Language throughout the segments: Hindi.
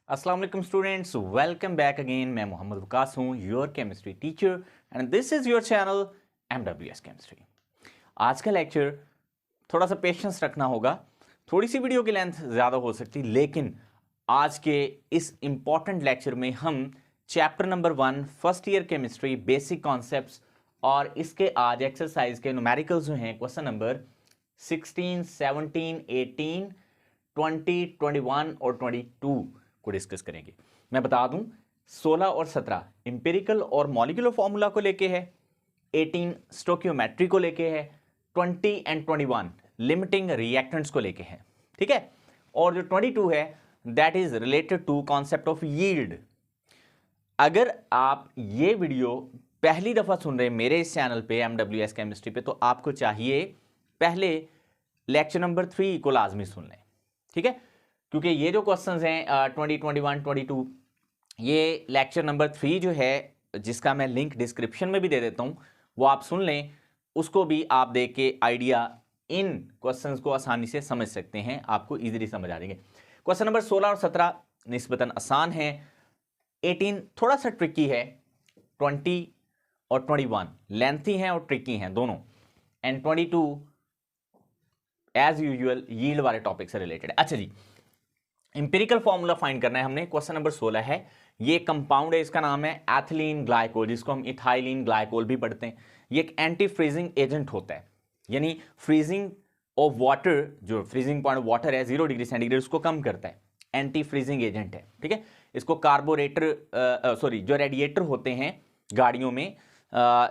अस्सलाम वालेकुम स्टूडेंट्स, वेलकम बैक अगेन। मैं मोहम्मद वकास हूँ, your chemistry teacher and this is your channel MWS chemistry. आज का लेक्चर थोड़ा सा पेशेंस रखना होगा, थोड़ी सी वीडियो की लेंथ ज़्यादा हो सकती, लेकिन आज के इस इम्पॉर्टेंट लेक्चर में हम chapter number 1 first year chemistry basic concepts और इसके आज एक्सरसाइज के न्यूमेरिकल्स जो हैं क्वेश्चन नंबर 16, 17, 18, 20, 21 और 22 को डिस्कस करेंगे। मैं बता दूं 16 और 17 इंपेरिकल और मॉलिक्यूलर फॉर्मूला को लेके है, 18 स्टोकियोमेट्री को लेके है, 20 एंड 21 लिमिटिंग रिएक्टेंट्स को लेके है, ठीक है। और जो 22 है that is related to concept of yield. अगर आप ये वीडियो पहली दफा सुन रहे हैं मेरे इस चैनल पे MWS केमिस्ट्री पे, तो आपको चाहिए पहले लेक्चर नंबर 3 को लाजमी सुन लें, ठीक है, क्योंकि ये जो क्वेश्चंस हैं 20, 21, 22, ये लेक्चर नंबर 3 जो है, जिसका मैं लिंक डिस्क्रिप्शन में भी दे देता हूँ, वो आप सुन लें, उसको भी आप देख के आइडिया इन क्वेश्चंस को आसानी से समझ सकते हैं, आपको इजीली समझ आ जाएंगे। क्वेश्चन नंबर 16 और 17 निस्बतन आसान है, 18 थोड़ा सा ट्रिकी है, 20 और 21 लेंथी हैं और ट्रिकी हैं दोनों, एंड 22 एज यूजुअल यील्ड वाले टॉपिक से रिलेटेड है। अच्छा जी, इंपेरिकल फॉर्मूला फाइंड करना है हमने। क्वेश्चन नंबर 16 है, ये कंपाउंड है, इसका नाम है एथिलीन ग्लाइकोल, जिसको हम इथाइलिन ग्लाइकोल भी पढ़ते हैं। ये एक एंटी फ्रीजिंग एजेंट होता है, यानी फ्रीजिंग ऑफ वाटर, जो फ्रीजिंग पॉइंट ऑफ वाटर है 0 डिग्री सेंटीग्रेड, उसको कम करता है, एंटी फ्रीजिंग एजेंट है, ठीक है। इसको कार्बोरेटर जो रेडिएटर होते हैं गाड़ियों में,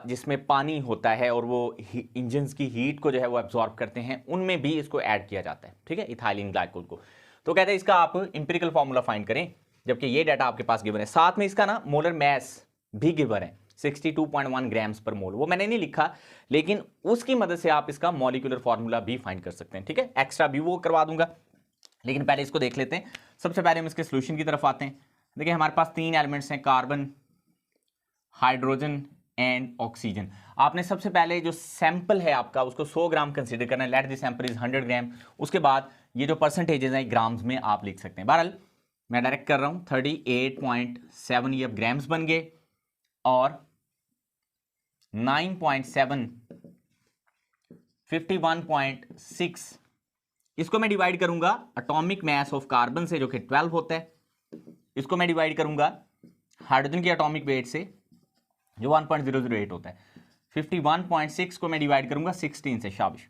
जिसमें पानी होता है और वो इंजन्स की हीट को जो है वो एब्जॉर्ब करते हैं, उनमें भी इसको ऐड किया जाता है, ठीक है, इथाइलिन ग्लाइकोल को। तो कहते हैं इसका आप इंपेरिकल फॉर्मूला फाइंड करें, जबकि ये डाटा आपके पास गिवन है, साथ में इसका ना मोलर मैस भी गिवन है 62.1 ग्राम्स पर मोल, वो मैंने नहीं लिखा, लेकिन उसकी मदद से आप इसका मॉलिक्यूलर फॉर्मूला भी फाइंड कर सकते हैं, ठीक है। एक्स्ट्रा भी वो करवा दूंगा, लेकिन पहले इसको देख लेते हैं। सबसे पहले हम इसके सोल्यूशन की तरफ आते हैं। देखिए हमारे पास 3 एलिमेंट्स हैं, कार्बन, हाइड्रोजन एंड ऑक्सीजन। आपने सबसे पहले जो सैंपल है आपका उसको 100 ग्राम कंसीडर करना है, लेट द सैंपल इज 100 ग्राम। उसके बाद ये जो परसेंटेजेस हैं ग्राम्स में आप लिख सकते हैं। बहरहाल मैं डायरेक्ट कर रहा हूं, 38.7 ये अब ग्राम्स बन गए, और 9.7 51.6 इसको मैं डिवाइड करूंगा एटॉमिक मास ऑफ कार्बन से, जो कि 12 होता है। इसको मैं डिवाइड करूंगा हाइड्रोजन की एटॉमिक वेट से, जो 1.008 होता है। 51.6 को मैं डिवाइड करूंगा 16 से, शाबाश।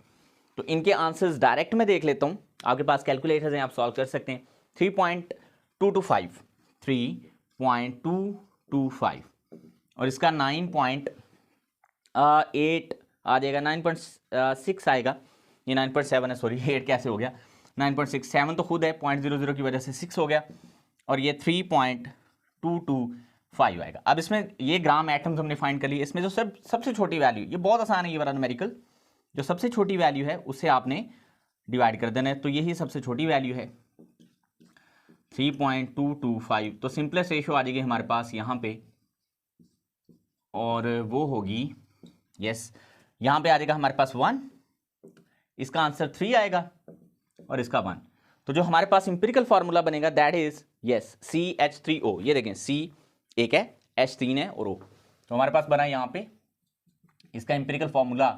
तो इनके आंसर्स डायरेक्ट में देख लेता हूं, आपके पास कैलकुलेटर्स हैं, आप सॉल्व कर सकते हैं। 3.225 3.225 और इसका 9.8 आ जाएगा, 9.6 आएगा, ये 9.7 है, सॉरी 8 कैसे हो गया, 9.6, 7 तो खुद है, 0.00 की वजह से 6 हो गया, और ये 3.225 आएगा। अब इसमें ये ग्राम एटम्स हमने फाइंड कर लिए, इसमें जो सबसे छोटी वैल्यू, ये बहुत आसान है ये वाला न्यूमेरिकल, जो सबसे छोटी वैल्यू है उससे आपने डिवाइड कर देना है, तो यही सबसे छोटी वैल्यू है 3.225। तो सिंपलेस्ट रेशियो आ जाएगी हमारे पास यहाँ पे, और वो होगी, यस, यहाँ पे आ जाएगा हमारे पास 1, इसका आंसर 3 आएगा और इसका 1। तो जो हमारे पास इंपेरिकल फार्मूला बनेगा दैट इज यस CH3O। ये देखें, C एक है, H 3 है और O, तो हमारे पास बना यहाँ पे इसका empirical formula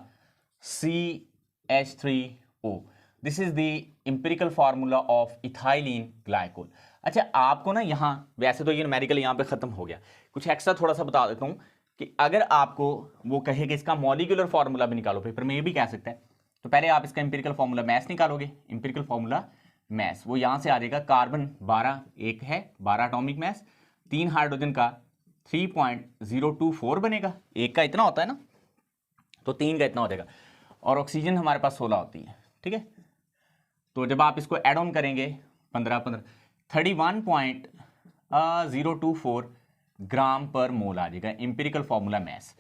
CH3O। This is the empirical formula of ethylene glycol. अच्छा, आपको ना यहाँ, वैसे तो ये न्यूमेरिकल यहाँ पे खत्म हो गया, कुछ एक्स्ट्रा थोड़ा सा बता देता हूँ कि अगर आपको वो कहे कि इसका मॉलिक्यूलर फार्मूला भी निकालो पेपर में, ये भी कह सकता है, तो पहले आप इसका इंपेरिकल फार्मूला मैस निकालोगे। इंपेरिकल फार्मूला मैस वो यहाँ से आ जाएगा, कार्बन 12 एक है, 12 एटॉमिक मैस, 3 हाइड्रोजन का 3.024 बनेगा, एक का इतना होता है ना, तो 3 का इतना हो जाएगा, और ऑक्सीजन हमारे पास 16 होती है, ठीक है। तो जब आप इसको एड ऑन करेंगे 15 31.024 ग्राम पर मोल आ जाएगा इंपेरिकल फार्मूला मैस।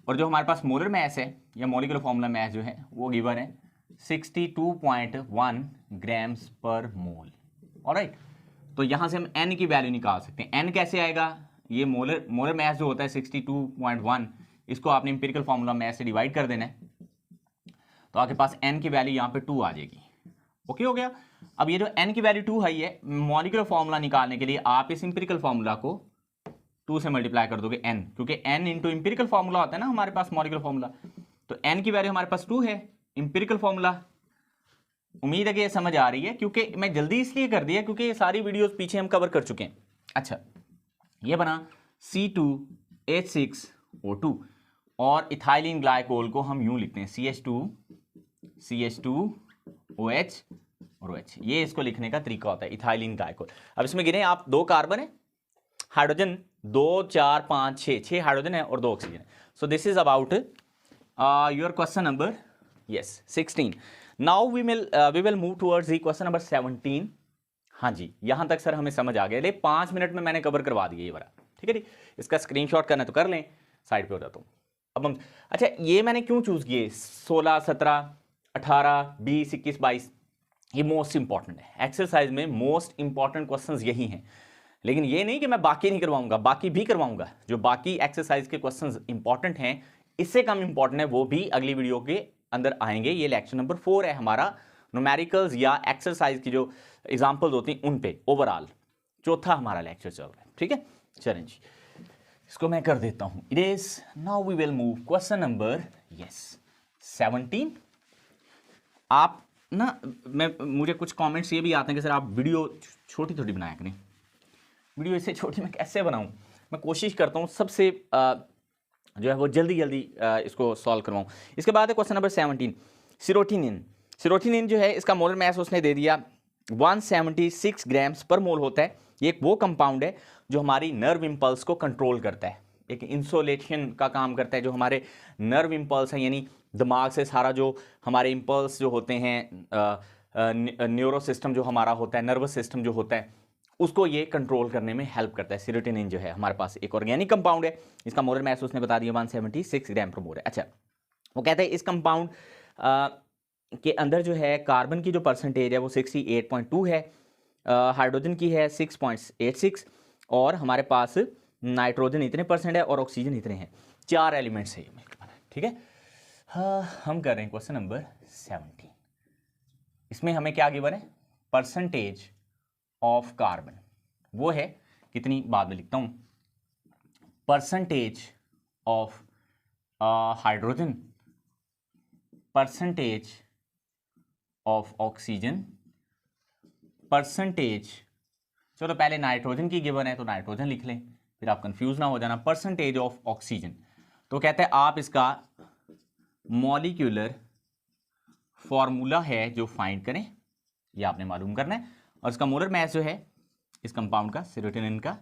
और जो हमारे पास मोलर मैस है या मॉलिक्यूलर फार्मूला मैस जो है वो गिवन है 62.1 ग्राम्स पर मोल। ऑलराइट, तो यहां से हम n की वैल्यू निकाल सकते हैं। n कैसे आएगा, ये मोलर मैस जो होता है 62.1, इसको आपने इंपेरिकल फार्मूला मैस से डिवाइड कर देना है, तो आपके पास n की वैल्यू यहाँ पे 2 आ जाएगी, ओके हो गया। अब ये जो n की वैल्यू 2 है, मॉलिक्यूलर फॉर्मूला निकालने के लिए आप इस इंपेरिकल फॉर्मूला को 2 से मल्टीप्लाई कर दोगे n, क्योंकि n इंटू इंपेरिकल फॉर्मूला होता है ना हमारे पास मॉलिक्यूलर फॉर्मूला, तो n की वैल्यू हमारे पास 2 है इंपेरिकल फॉर्मूला। उम्मीद है कि ये समझ आ रही है, क्योंकि मैं जल्दी इसलिए कर दिया क्योंकि ये सारी वीडियोस पीछे हम कवर कर चुके हैं। अच्छा, ये बना C2H6O2 और इथाइलिन ग्लाइकोल को हम यूं लिखते हैं CH2OH और OH। ये इसको लिखने का तरीका होता है इथाइलिन ग्लाइकोल। अब इसमें गिने आप 2 कार्बन है, हाइड्रोजन 2 4 5 6 हाइड्रोजन है और 2 ऑक्सीजन है। So this is about your question number 16। Now we will move towards the question number 17। हाँ जी, यहां तक सर हमें समझ आ गया, ले 5 मिनट में मैंने कवर करवा दिया ये वाला, ठीक है जी। इसका स्क्रीनशॉट करना तो कर लें, साइड पे हो जाता हूँ। अब हम, अच्छा ये मैंने क्यों चूज किए 16 17 18 20 21 22, ये मोस्ट इंपॉर्टेंट है एक्सरसाइज में, मोस्ट इंपॉर्टेंट क्वेश्चंस यही हैं। लेकिन ये नहीं कि मैं बाकी नहीं करवाऊंगा, बाकी भी करवाऊंगा। जो बाकी एक्सरसाइज के क्वेश्चंस इंपॉर्टेंट हैं, इससे कम इंपॉर्टेंट है, वो भी अगली वीडियो के अंदर आएंगे। ये लेक्चर नंबर 4 है हमारा, न्यूमेरिकल्स या एक्सरसाइज की जो एग्जांपल्स होती हैं उन पे ओवरऑल चौथा हमारा लेक्चर चल रहा है, ठीक है। चलें जी, इसको मैं कर देता हूं erase. Now we will move question number 17। आप ना, मुझे कुछ कमेंट्स ये भी आते हैं कि सर आप वीडियो छोटी छोटी बनाया करें। वीडियो इससे छोटी मैं कैसे बनाऊं? मैं कोशिश करता हूं सबसे जो है वो जल्दी जल्दी इसको सॉल्व करवाऊं। इसके बाद है क्वेश्चन नंबर 17, सीरोटिनिन। सीरोटिनिन जो है इसका मोलर मास उसने दे दिया 176 ग्राम्स पर मोल होता है। ये एक वो कंपाउंड है जो हमारी नर्व इंपल्स को कंट्रोल करता है, एक इंसुलेशन का काम करता है। जो हमारे नर्व इंपल्स हैं, यानी दिमाग से सारा जो हमारे इंपल्स जो होते हैं, न्यूरो सिस्टम जो हमारा होता है, नर्वस सिस्टम जो होता है, उसको ये कंट्रोल करने में हेल्प करता है। सीरोटिनिन जो है हमारे पास एक ऑर्गेनिक कंपाउंड है, इसका मोलर मास उसने बता दिया 176 ग्राम पर मोल है। अच्छा, वो कहते हैं इस कंपाउंड के अंदर जो है कार्बन की जो परसेंटेज है वो 68.2 है, हाइड्रोजन की है 6.86 और हमारे पास नाइट्रोजन इतने परसेंट है और ऑक्सीजन इतने हैं। 4 एलिमेंट्स है ये मिलकर बना, ठीक है। हम कर रहे हैं क्वेश्चन नंबर 17। इसमें हमें क्या गिवन है, परसेंटेज ऑफ कार्बन, वो है कितनी, बाद में लिखता हूं, percentage of hydrogen, percentage of oxygen, percentage, चलो पहले नाइट्रोजन की गिवन है तो नाइट्रोजन लिख लें, फिर आप कंफ्यूज ना हो जाना, परसेंटेज ऑफ ऑक्सीजन। तो कहते हैं आप इसका मॉलिक्यूलर फॉर्मूला है जो फाइंड करें, ये आपने मालूम करना है। और इसका मोलर मास जो है इस कंपाउंड का, सीरोटिनिन का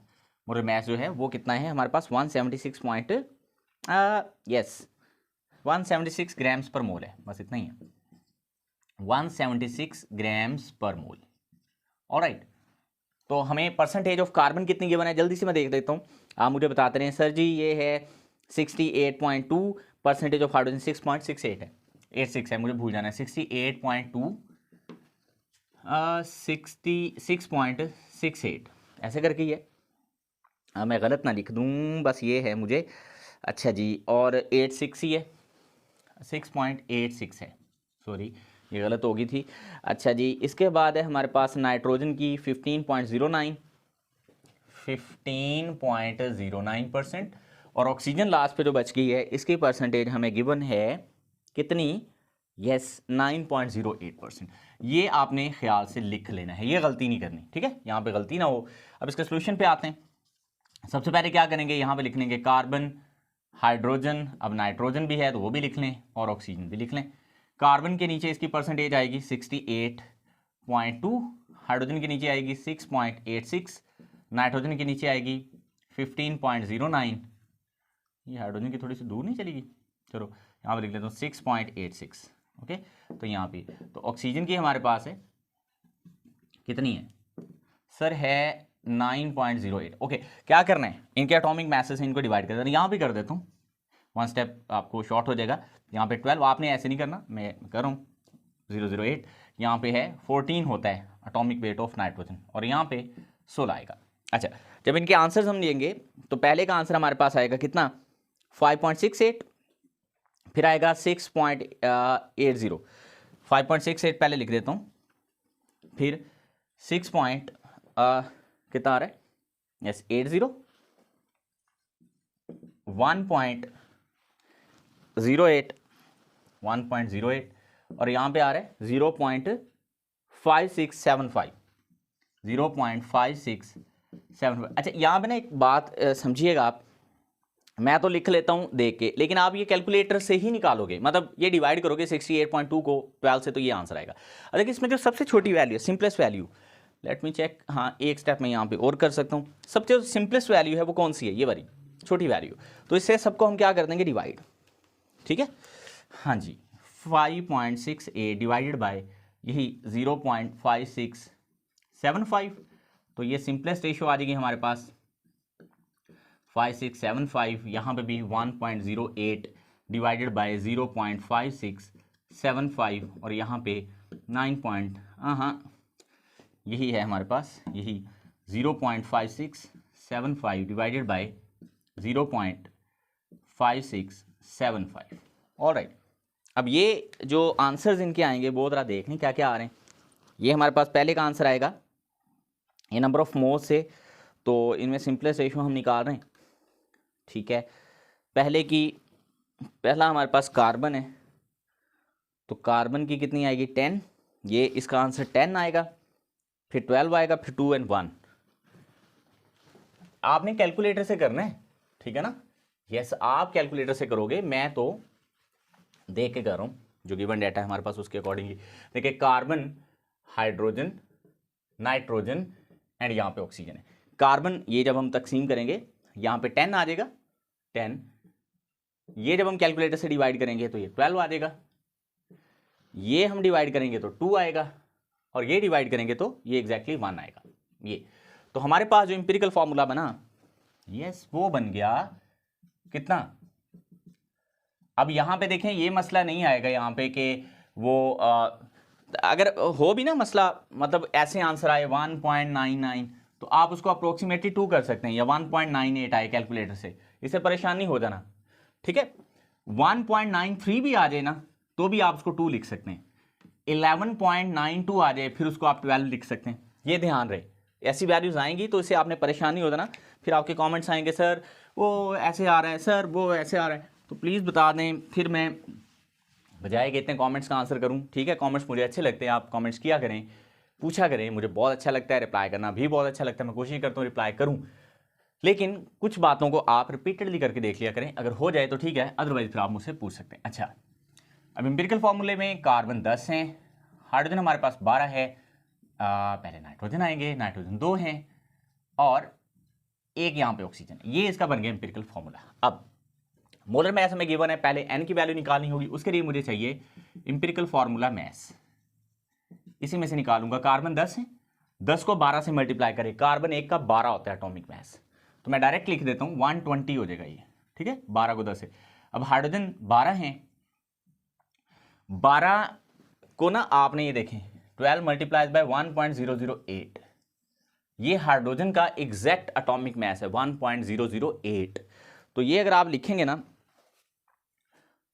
मोलर मास जो है वो कितना है हमारे पास 176 ग्राम्स पर मोल है, बस इतना ही है, 176 ग्राम्स पर मोल। ऑलराइट, तो हमें परसेंटेज ऑफ कार्बन कितनी गिवन है जल्दी से मैं देख देता हूँ, आप मुझे बताते रहे। सर जी ये है 68.2, परसेंटेज ऑफ हाइड्रोजन 6.68 है, 86 है, मुझे भूल जाना है, 68.2 66.68 ऐसे करके ही है, मैं गलत ना लिख दूँ बस, ये है मुझे। अच्छा जी, और 86 ही है, 6.86 है, सॉरी ये गलत होगी थी। अच्छा जी, इसके बाद है हमारे पास नाइट्रोजन की 15.09% और ऑक्सीजन लास्ट पे जो बच गई है इसकी परसेंटेज हमें गिवन है कितनी, यस 9.08%। ये आपने ख्याल से लिख लेना है, ये गलती नहीं करनी, ठीक है, यहाँ पे गलती ना हो। अब इसके सोल्यूशन पे आते हैं। सबसे पहले क्या करेंगे, यहाँ पे लिख लेंगे कार्बन, हाइड्रोजन, अब नाइट्रोजन भी है तो वो भी लिख लें और ऑक्सीजन भी लिख लें। कार्बन के नीचे इसकी परसेंटेज आएगी 68.2, हाइड्रोजन के नीचे आएगी 6.86, नाइट्रोजन के नीचे आएगी 15.09, ये हाइड्रोजन की थोड़ी सी दूर नहीं चलेगी, चलो यहाँ पर लिख लेता हूँ 6.86, ओके। तो यहाँ पे तो ऑक्सीजन की हमारे पास है कितनी है सर, है 9.08, ओके। क्या करना है, इनके एटॉमिक मैसेज इनको डिवाइड कर देना, यहाँ पे कर देता हूँ, वन स्टेप आपको शॉर्ट हो जाएगा। यहाँ पे 12, आपने ऐसे नहीं करना, मैं कर रहा हूँ 008, यहाँ पे है 14 होता है एटॉमिक वेट ऑफ नाइट्रोजन और यहाँ पे 16 आएगा। अच्छा, जब इनके आंसर्स हम लेंगे तो पहले का आंसर हमारे पास आएगा कितना 5.68, फिर आएगा 6.80, 5.68 पहले लिख देता हूँ, फिर 6 पॉइंट कितना आ रहा है, यस 80, 1.08, 1.08 और यहाँ पे आ रहा है 0.5675, 0.5675। अच्छा यहाँ पे ना एक बात समझिएगा आप, मैं तो लिख लेता हूँ देख के, लेकिन आप ये कैलकुलेटर से ही निकालोगे, मतलब ये डिवाइड करोगे 68.2 को 12 से तो ये आंसर आएगा। देखिए इसमें जो सबसे छोटी वैल्यू है, simplest value, let me check, हाँ एक स्टेप मैं यहाँ पे और कर सकता हूँ। सबसे जो सिंपलेस्ट वैल्यू है वो कौन सी है, ये वाली छोटी वैल्यू। तो इससे सबको हम क्या कर देंगे, डिवाइड, ठीक है। हाँ जी 5.68 डिवाइडेड बाय यही 0.5675, तो ये सिंपलेस्ट रेशियो आ जाएगी हमारे पास 5675। यहाँ पे भी 1.08 डिवाइडेड बाय 0.5675 और यहाँ पे 9 हाँ यही है हमारे पास, यही 0.5675 डिवाइडेड बाय 0.5675। ऑलराइट, अब ये जो आंसर्स इनके आएंगे वो जरा देख लें क्या क्या आ रहे हैं। ये हमारे पास पहले का आंसर आएगा ये नंबर ऑफ मोल्स से, तो इनमें सिंपलेस्ट रेशियो हम निकाल रहे हैं, ठीक है। पहला हमारे पास कार्बन है, तो कार्बन की कितनी आएगी 10, ये इसका आंसर 10 आएगा, फिर 12 आएगा, फिर 2 और 1। आपने कैलकुलेटर से करना है, ठीक है ना, यस आप कैलकुलेटर से करोगे, मैं तो देख के कर रहा हूँ, जो गिवन डाटा है हमारे पास उसके अकॉर्डिंगली। देखिए कार्बन, हाइड्रोजन, नाइट्रोजन एंड यहाँ पे ऑक्सीजन है। कार्बन ये जब हम तकसीम करेंगे यहाँ पे 10 आ जाएगा, 10, ये जब हम कैलकुलेटर से डिवाइड करेंगे तो ये 12 आ जाएगा, ये हम डिवाइड करेंगे तो 2 आएगा, और ये डिवाइड करेंगे तो ये एग्जैक्टली 1 आएगा। ये तो हमारे पास जो इंपिरिकल फॉर्मूला बना, यस वो बन गया कितना। अब यहाँ पे देखें ये मसला नहीं आएगा यहाँ पे कि वो अगर हो भी ना मसला, मतलब ऐसे आंसर आए 1.99, तो आप उसको अप्रोक्सीमेटली 2 कर सकते हैं, या 1.98 आए कैलकुलेटर से, इससे परेशान नहीं हो जाना, ठीक है। 1.93 भी आ जाए ना तो भी आप उसको 2 लिख सकते हैं, 11.92 आ जाए फिर उसको आप 12 लिख सकते हैं। ये ध्यान रहे, ऐसी वैल्यूज आएंगी तो इससे आपने परेशान नहीं हो जाना। फिर आपके कमेंट्स आएंगे सर वो ऐसे आ रहा है, सर वो ऐसे आ रहा है, तो प्लीज़ बता दें, फिर मैं बजाय कि इतने कमेंट्स का आंसर करूं, ठीक है। कमेंट्स मुझे अच्छे लगते हैं, आप कमेंट्स किया करें, पूछा करें, मुझे बहुत अच्छा लगता है, रिप्लाई करना भी बहुत अच्छा लगता है, मैं कोशिश करता हूँ रिप्लाई करूँ, लेकिन कुछ बातों को आप रिपीटेडली करके देख लिया करें, अगर हो जाए तो ठीक है, अदरवाइज फिर आप मुझसे पूछ सकते हैं। अच्छा अब एम्पिरिकल फॉर्मूले में कार्बन 10 हैं, हाइड्रोजन हमारे पास 12 है, पहले नाइट्रोजन आएंगे, नाइट्रोजन 2 हैं और एक यहाँ पे ऑक्सीजन, ये इसका बन गया एम्पिरिकल फॉर्मूला। अब मोलर मैस हमें गिवन है, पहले एन की वैल्यू निकालनी होगी, उसके लिए मुझे चाहिए एम्पिरिकल फॉर्मूला मैस, इसी में से निकालूंगा। कार्बन 10 है, 10 को 12 से मल्टीप्लाई करें, कार्बन 1 का 12 होता है एटॉमिक मैस, तो मैं डायरेक्ट लिख देता हूं 120 हो जाएगा ये, ठीक है, 12 को 10 से। अब हाइड्रोजन 12 है, 12 को ना आपने ये देखें 12 मल्टीप्लाइज बाय 1.008, ये हाइड्रोजन का एग्जैक्ट एटॉमिक मैस है 1.008। तो ये अगर आप लिखेंगे ना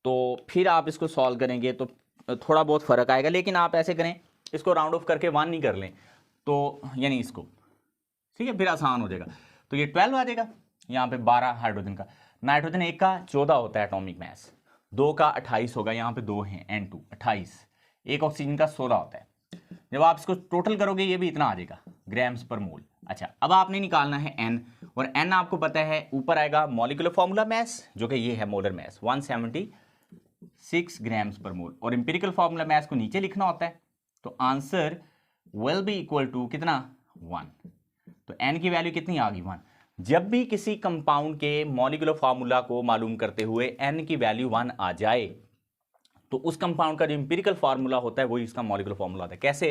तो फिर आप इसको सॉल्व करेंगे तो थोड़ा बहुत फर्क आएगा, लेकिन आप ऐसे करें इसको राउंड ऑफ करके 1 नहीं कर लें, तो यानी इसको, ठीक है, फिर आसान हो जाएगा। तो ये 12 आ जाएगा, यहाँ पे 12 हाइड्रोजन का, नाइट्रोजन 1 का 14 होता है एटॉमिक मैस, 2 का 28 होगा, यहाँ पे 2 हैं N2 28, एक ऑक्सीजन का 16 होता है। जब आप इसको टोटल करोगे ये भी इतना आ जाएगा ग्राम्स पर मोल। अच्छा अब आपने निकालना है N, और N आपको पता है ऊपर आएगा मॉलिक्यूलर फॉर्मूला मैस, जो कि ये है मोलर मैस 176 ग्राम्स पर मोल, और इंपिरिकल फॉर्मूला मैस को नीचे लिखना होता है, तो answer will be equal to कितना 1। तो N की वैल्यू कितनी आ गई 1। जब भी किसी कंपाउंड के मॉलिक्यूलर फार्मूला को मालूम करते हुए N की वैल्यू 1 आ जाए तो उस कंपाउंड का जो इंपिरिकल फार्मूला होता है वही इसका मॉलिक्यूलर फार्मूला होता है। कैसे,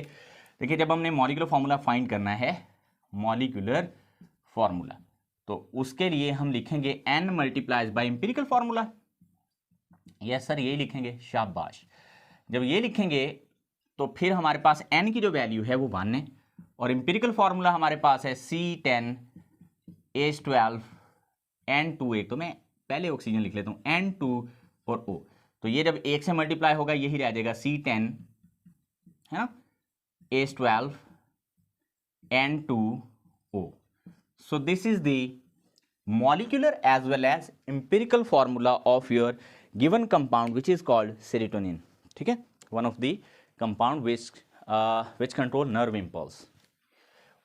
देखिए जब हमने मॉलिक्यूलर फार्मूला फाइंड करना है, मॉलिक्यूलर फार्मूला, तो उसके लिए हम लिखेंगे N multiplies by empirical formula. Yes sir यही लिखेंगे, शाबाश। जब ये लिखेंगे तो फिर हमारे पास N की जो वैल्यू है वो 1 है, और इंपिरिकल फार्मूला हमारे पास है C10 H12 N2 1, तो मैं पहले ऑक्सीजन लिख लेता हूँ N2 और O, तो ये जब 1 से मल्टीप्लाई होगा यही रह जाएगा C10 है ना H12 N2O. So this is the molecular as well as empirical formula of your given compound which is called serotonin. ठीक है, one of the compound which control nerve impulse.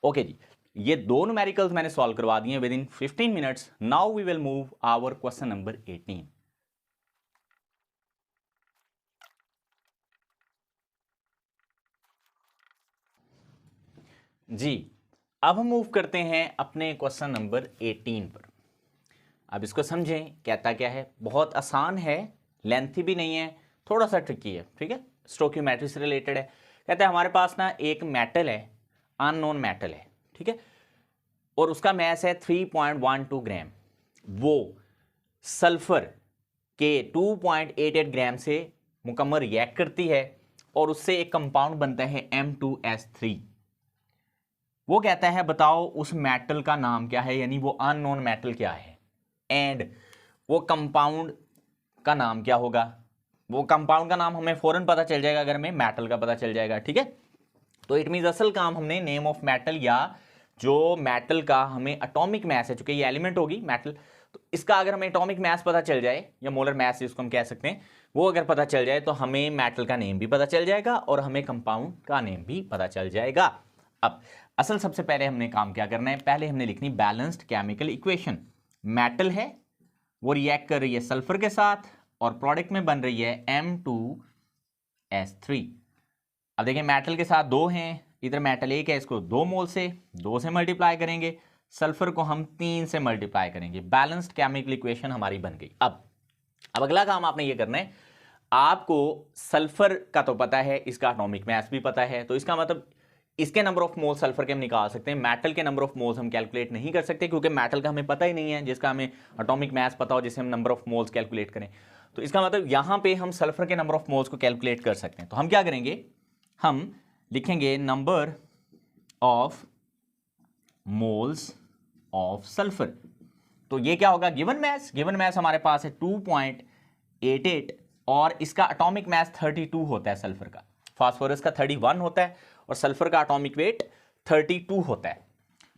Okay जी, ये दो न्यूमेरिकल्स मैंने सॉल्व करवा दिए within 15 minutes. Now we will move our question number 18. जी, अब हम मूव करते हैं अपने क्वेश्चन नंबर 18 पर. अब इसको समझें, कहता क्या है, बहुत आसान है, लेंथी भी नहीं है, थोड़ा सा ट्रिकी है. ठीक है, स्टोइकियोमेट्री से रिलेटेड है. कहता है हमारे पास ना एक मेटल है, अननोन मेटल है. ठीक है, और उसका मैस है 3.12 ग्राम. वो सल्फर के 2.88 ग्राम से मुकम्मल रिएक्ट करती है और उससे एक कंपाउंड बनता है M2S3. वो कहता है बताओ उस मेटल का नाम क्या है, यानी वो अननोन मेटल क्या है, एंड वो कंपाउंड का नाम क्या होगा. वो कंपाउंड का नाम हमें फौरन पता चल जाएगा अगर हमें मेटल का पता चल जाएगा. ठीक है, तो इट मींस असल काम हमने नेम ऑफ मेटल या जो मेटल का हमें एटॉमिक मास है, चूंकि ये एलिमेंट होगी मेटल, तो इसका अगर हमें एटॉमिक मास पता चल जाए या मोलर मास जिसको हम कह सकते हैं, वो अगर पता चल जाए तो हमें मेटल का नेम भी पता चल जाएगा और हमें कंपाउंड का नेम भी पता चल जाएगा. अब असल सबसे पहले हमने काम क्या करना है, पहले हमने लिखनी बैलेंस्ड केमिकल इक्वेशन. मेटल है, वो रिएक्ट कर रही है सल्फर के साथ और प्रोडक्ट में बन रही है M2S3. अब देखिए मेटल के साथ दो हैं, इधर मेटल एक है, इसको 2 मोल से 2 से मल्टीप्लाई करेंगे, सल्फर को हम 3 से मल्टीप्लाई करेंगे. बैलेंस्ड केमिकल इक्वेशन हमारी बन गई. अब अगला काम आपने ये करना है, आपको सल्फर का तो पता है, इसका एटॉमिक मास भी पता है, तो इसका मतलब इसके नंबर ऑफ मोल्स सल्फर के हम निकाल सकते हैं. मेटल के नंबर ऑफ मोल्स हम कैलकुलेट नहीं कर सकते क्योंकि मेटल का हमें पता ही नहीं है जिसका हमें एटॉमिक मास पता हो, जिससे हम नंबर ऑफ मोल्स कैलकुलेट करें. तो इसका मतलब यहां पे हम सल्फर के नंबर ऑफ मोल्स को कैलकुलेट कर सकते हैं. तो हम क्या करेंगे, हम लिखेंगे number of moles of sulphur. तो ये क्या होगा, गिवन मास हमारे पास है 2.88 और इसका एटॉमिक मास 32 होता है सल्फर का. फास्फोरस का 31 होता है और सल्फर का एटॉमिक वेट 32 होता है.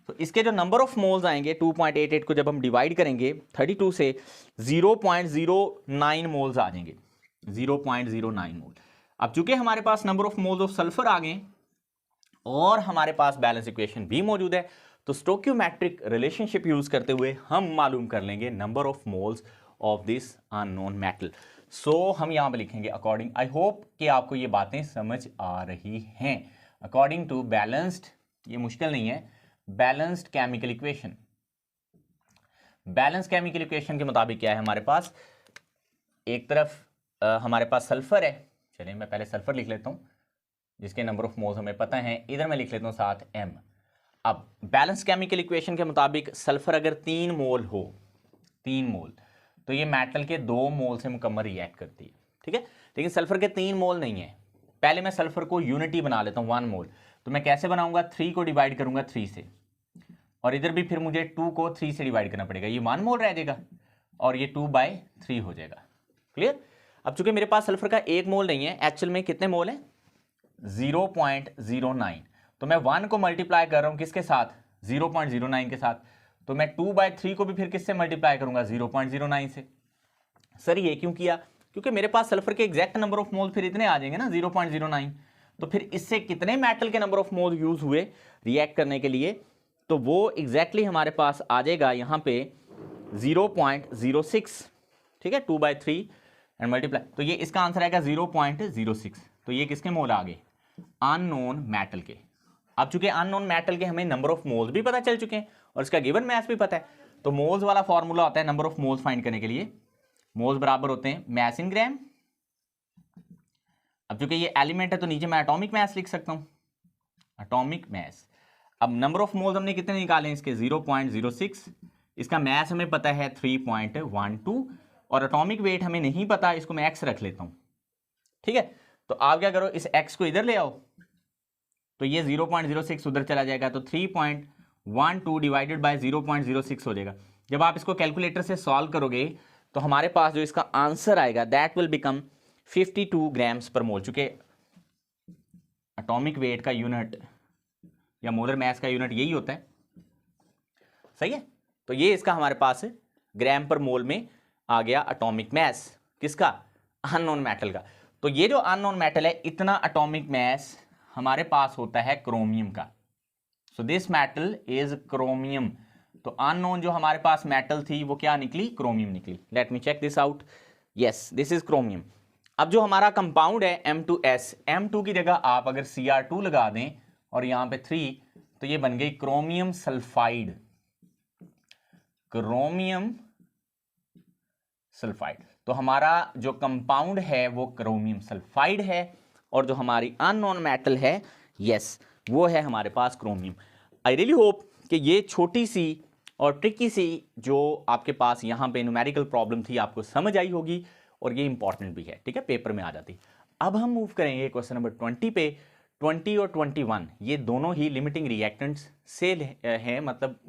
तो इसके जो नंबर ऑफ मोल्स आएंगे 2.88 को जब हम डिवाइड करेंगे 32 से 0.09 मोल्स आ जाएंगे, 0.09 मोल. अब चूंकि हमारे पास number of moles of sulphur आ गए और हमारे पास बैलेंस इक्वेशन भी मौजूद है, तो स्टोइकियोमेट्रिक रिलेशनशिप यूज करते हुए हम मालूम कर लेंगे number of moles of this unknown metal. So हम यहां पे लिखेंगे अकॉर्डिंग, आई होप कि आपको ये बातें समझ आ रही हैं. अकॉर्डिंग टू बैलेंस्ड, ये मुश्किल नहीं है, balanced chemical equation. Balance chemical equation के मुताबिक क्या है हमारे पास, एक तरफ हमारे पास सल्फर है. चलिए मैं पहले सल्फर लिख लेता हूं जिसके नंबर ऑफ मोल्स हमें पता है, इधर मैं लिख लेता हूं 7m. अब बैलेंस केमिकल इक्वेशन के मुताबिक सल्फर अगर 3 मोल हो, 3 मोल, तो ये मेटल के 2 मोल से मुकम्मल रिएक्ट करती है. ठीक है, लेकिन सल्फर के 3 मोल नहीं है. पहले मैं सल्फर को यूनिटी बना लेता हूं 1 मोल. तो मैं कैसे बनाऊंगा, 3 को डिवाइड करूंगा 3 से, और इधर भी फिर मुझे 2 को 3 से डिवाइड करना पड़ेगा, ये 1 मोल रह जाएगा और ये 2/3 हो जाएगा. क्लियर. अब चूंकि मेरे पास सल्फर का 1 मोल नहीं है, एक्चुअल में कितने मोल है, 0.09. तो मैं 1 को मल्टीप्लाई कर रहा हूं किसके साथ, 0.09 के साथ. तो मैं 2/3 को भी फिर किससे मल्टीप्लाई करूंगा, 0.09 से. सर ये क्यों किया, क्योंकि मेरे पास सल्फर के एग्जैक्ट नंबर ऑफ मोल फिर इतने आ जाएंगे ना, 0.09. तो फिर इससे कितने मेटल के नंबर ऑफ मोल यूज हुए रिएक्ट करने के लिए, तो वो एग्जैक्टली हमारे पास आ जाएगा यहां पे 0.06. ठीक है, 2/3 एंड मल्टीप्लाई, तो ये इसका आंसर आएगा 0.06. तो ये किसके मोल आ गए, अननोन मेटल के. अब चूंकि अननोन मेटल के हमें नंबर ऑफ मोल्स भी पता चल चुके हैं और इसका गिवन मास भी पता है, तो मोल्स वाला फॉर्मूला होता है नंबर ऑफ मोल्स फाइंड करने के लिए, मोल्स बराबर होते हैं मास इन ग्राम. अब चूंकि ये एलिमेंट है तो नीचे मैं एटॉमिक मास लिख सकता हूं, एटॉमिक मास. अब नंबर ऑफ मोल्स हमने कितने निकाले इसके, 0.06. इसका मास हमें पता है 3.12 और एटॉमिक वेट हमें नहीं पता, इसको मैं x रख लेता हूं. ठीक है, तो आप क्या करो, इस x को इधर ले आओ, तो ये 0.06 उधर चला जाएगा, तो 3.12 डिवाइडेड बाय 0.06 हो जाएगा. जब आप इसको कैलकुलेटर से सॉल्व करोगे तो हमारे पास जो इसका आंसर आएगा दैट विल बिकम 52 ग्राम्स पर मोल. चूंकि एटॉमिक वेट का यूनिट या मोलर मास का यूनिट यही होता है, सही है। तो ये इसका हमारे पास ग्राम पर मोल में आ गया एटॉमिक मास, किसका, अननोन मेटल का। तो ये जो अननोन मेटल है, इतना एटॉमिक मास हमारे पास होता है क्रोमियम का। So this metal is chromium. तो अननोन जो हमारे पास मेटल थी वो क्या निकली, क्रोमियम निकली। Let me check this out, yes this is chromium. अब जो हमारा कंपाउंड है M2S, M2 की जगह आप अगर Cr2 लगा दें और यहां पे 3, तो ये बन गई क्रोमियम सल्फाइड, क्रोमियम सल्फाइड। तो हमारा जो कंपाउंड है वो क्रोमियम सल्फाइड है, और जो हमारी अननोन मेटल है, यस वो है हमारे पास क्रोमियम। आई रियली होप कि ये छोटी सी और ट्रिकी सी जो आपके पास यहाँ पे न्यूमेरिकल प्रॉब्लम थी आपको समझ आई होगी, और ये इंपॉर्टेंट भी है, ठीक है, पेपर में आ जाती। अब हम मूव करेंगे क्वेश्चन नंबर 20 पे। 20 और 21 ये दोनों ही लिमिटिंग रिएक्टेंट्स से हैं, मतलब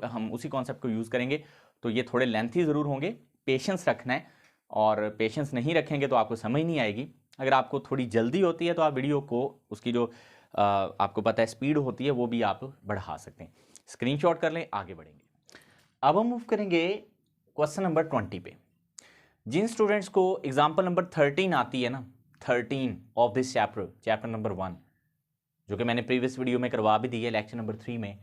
हम उसी कॉन्सेप्ट को यूज़ करेंगे। तो ये थोड़े लेंथी ज़रूर होंगे, पेशेंस रखना है, और पेशेंस नहीं रखेंगे तो आपको समझ नहीं आएगी। अगर आपको थोड़ी जल्दी होती है तो आप वीडियो को, उसकी जो आपको पता है स्पीड होती है, वो भी आप बढ़ा सकते हैं। स्क्रीनशॉट कर लें, आगे बढ़ेंगे। अब हम मूव करेंगे क्वेश्चन नंबर 20 पे। जिन स्टूडेंट्स को एग्जाम्पल नंबर 13 आती है ना, 13 ऑफ दिस चैप्टर नंबर 1, जो कि मैंने प्रीवियस वीडियो में करवा भी दी है लेक्चर नंबर 3 में,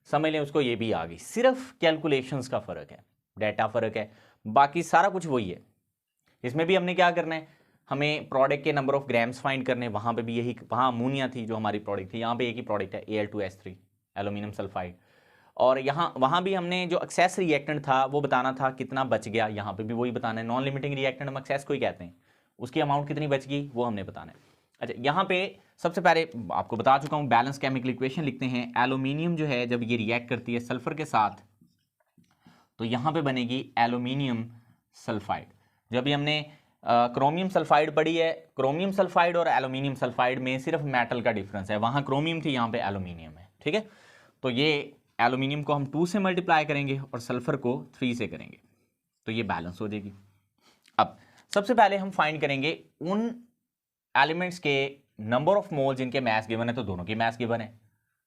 समझ लें उसको ये भी आ गई। सिर्फ कैलकुलेशंस का फ़र्क है, डाटा फ़र्क है, बाकी सारा कुछ वही है। इसमें भी हमने क्या करना है, हमें प्रोडक्ट के नंबर ऑफ ग्राम्स फाइंड करने, वहाँ पे भी यही, वहाँ अमोनिया थी जो हमारी प्रोडक्ट थी, यहाँ पे एक ही प्रोडक्ट है Al2S3 एल्यूमिनियम सल्फाइड। और यहाँ वहाँ भी हमने जो एक्सेस रिएक्टेंट था वो बताना था कितना बच गया, यहाँ पे भी वही बताना है। नॉन लिमिटिंग रिएक्टेंट हम एक्सेस को ही कहते हैं, उसकी अमाउंट कितनी बच गई वो हमने बताना है। अच्छा, यहाँ पे सबसे पहले आपको बता चुका हूँ, बैलेंस केमिकल इक्वेशन लिखते हैं। एल्यूमिनियम जो है जब ये रिएक्ट करती है सल्फर के साथ, तो यहाँ पे बनेगी एल्यूमिनियम सल्फाइड। जब भी हमने क्रोमियम सल्फाइड पढ़ी है, क्रोमियम सल्फाइड और एल्यूमिनियम सल्फाइड में सिर्फ मेटल का डिफरेंस है, वहाँ क्रोमियम थी, यहाँ पे एल्यूमिनियम है, ठीक है। तो ये एल्यूमिनियम को हम 2 से मल्टीप्लाई करेंगे और सल्फर को 3 से करेंगे, तो ये बैलेंस हो जाएगी। अब सबसे पहले हम फाइंड करेंगे उन एलिमेंट्स के नंबर ऑफ मोल जिनके मास गिवन है, तो दोनों की मास गिवन है,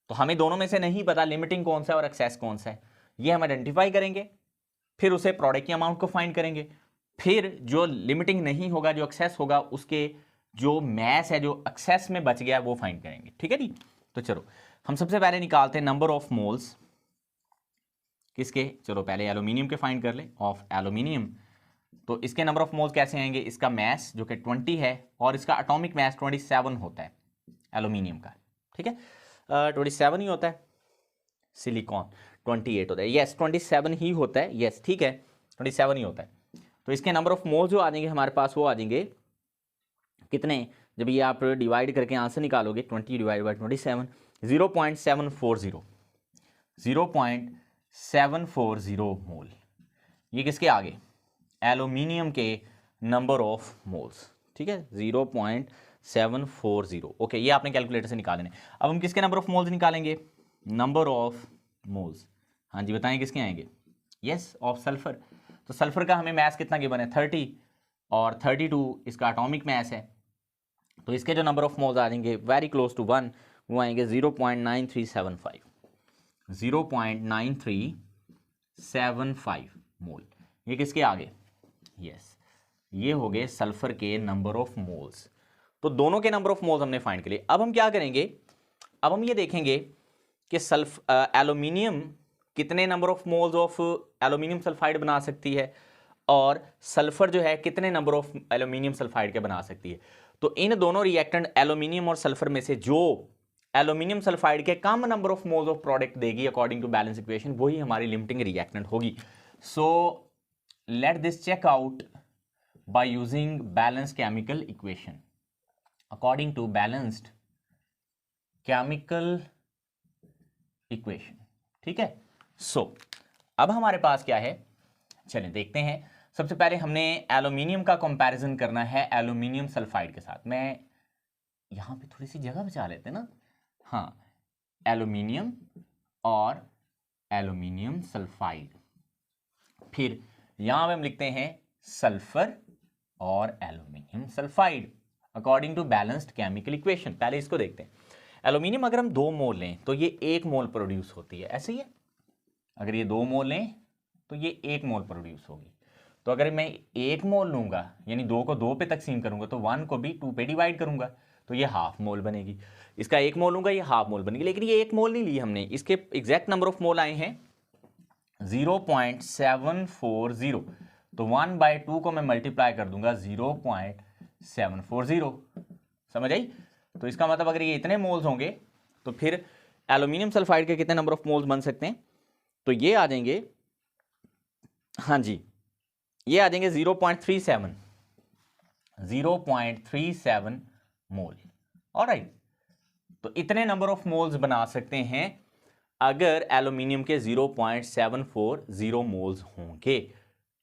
तो हमें दोनों में से नहीं पता लिमिटिंग कौन सा है और एक्सेस कौन सा है, ये हम आइडेंटिफाई करेंगे। फिर उसे प्रोडक्ट की अमाउंट को फाइंड करेंगे, फिर जो लिमिटिंग नहीं होगा, जो एक्सेस होगा, उसके जो मास है जो एक्सेस में बच गया वो फाइंड करेंगे, ठीक है जी। तो चलो हम सबसे पहले निकालते हैं नंबर ऑफ मोल्स किसके, चलो पहले एल्यूमिनियम के फाइंड कर ले, ऑफ एल्यूमिनियम। तो इसके नंबर ऑफ मोल्स कैसे आएंगे, इसका मास जो कि 20 है और इसका एटॉमिक मास 27 होता है एल्यूमिनियम का, ठीक है, 27 ही होता है। सिलिकॉन 28 होता है, यस 27 ही होता है, यस ठीक है 27 ही होता है। तो इसके नंबर ऑफ मोल्स जो आ जाएंगे हमारे पास, वो आ जाएंगे कितने, जब ये आप डिवाइड करके आंसर निकालोगे 20 डिवाइड बाई 27, 0.740, 0.740 मोल। ये किसके आगे, एल्यूमिनियम के नंबर ऑफ मोल्स, ठीक है 0.740। ओके, ये आपने कैलकुलेटर से निकालने। अब हम किसके नंबर ऑफ मोल्स निकालेंगे, नंबर ऑफ मोल्स, हाँ जी बताएं किसके आएंगे, यस ऑफ सल्फर। तो सल्फर का हमें मास कितना गिवन है 30, और 32 इसका एटॉमिक मास है, तो इसके जो नंबर ऑफ मोल्स आ जाएंगे वेरी क्लोज टू 1, वो आएंगे 0.9375, 0.9375 मोल। ये किसके आगे, यस ये हो गए सल्फर के नंबर ऑफ मोल्स। तो दोनों के नंबर ऑफ मोल्स हमने फाइंड कर लिए। अब हम क्या करेंगे, अब हम ये देखेंगे कि एल्यूमिनियम कितने number of moles of aluminium sulphide बना सकती है, और सल्फर जो है कितने नंबर ऑफ एल्यूमिनियम सल्फाइड के बना सकती है। तो इन दोनों रिएक्टेंट एल्यूमिनियम और सल्फर में से जो एल्यूमिनियम सल्फाइड के कम number of moles of product देगी अकॉर्डिंग टू बैलेंस इक्वेशन, वही हमारी लिमिटिंग रिएक्टेंट होगी। So let this check out by using balance chemical equation according to balanced chemical equation, ठीक है। सो अब हमारे पास क्या है, चलें देखते हैं। सबसे पहले हमने एल्यूमिनियम का कंपैरिजन करना है एल्यूमिनियम सल्फाइड के साथ। मैं यहां पे थोड़ी सी जगह बचा लेते हैं ना, हाँ एल्यूमिनियम और एल्यूमिनियम सल्फाइड, फिर यहां पे हम लिखते हैं सल्फर और aluminium sulphide. According to balanced chemical equation. पहले इसको देखते हैं। एल्यूमिनियम अगर हम 2 मोल लें तो ये 1 मोल प्रोड्यूस होती है, ऐसे ही है। अगर ये 2 मोल लें तो ये 1 मोल प्रोड्यूस होगी। तो अगर मैं 1 मोल लूँगा यानी 2 को 2 पे तकसीम करूँगा तो 1 को भी 2 पे डिवाइड करूँगा तो ये हाफ मोल बनेगी। इसका 1 मोल लूँगा ये हाफ मोल बनेगी, लेकिन ये 1 मोल नहीं ली हमने, इसके एग्जैक्ट नंबर ऑफ मोल आए हैं 0.740। तो 1/2 को मैं मल्टीप्लाई कर दूंगा 0.740, समझ आई। तो इसका मतलब अगर ये इतने मोल्स होंगे तो फिर एल्यूमिनियम सल्फाइड के कितने नंबर ऑफ मोल्स बन सकते हैं, तो ये आ जाएंगे, हाँ जी, ये आ जाएंगे 0.37 मोल। ऑलराइट, तो इतने नंबर ऑफ मोल्स बना सकते हैं अगर एल्यूमिनियम के 0.740 मोल्स होंगे।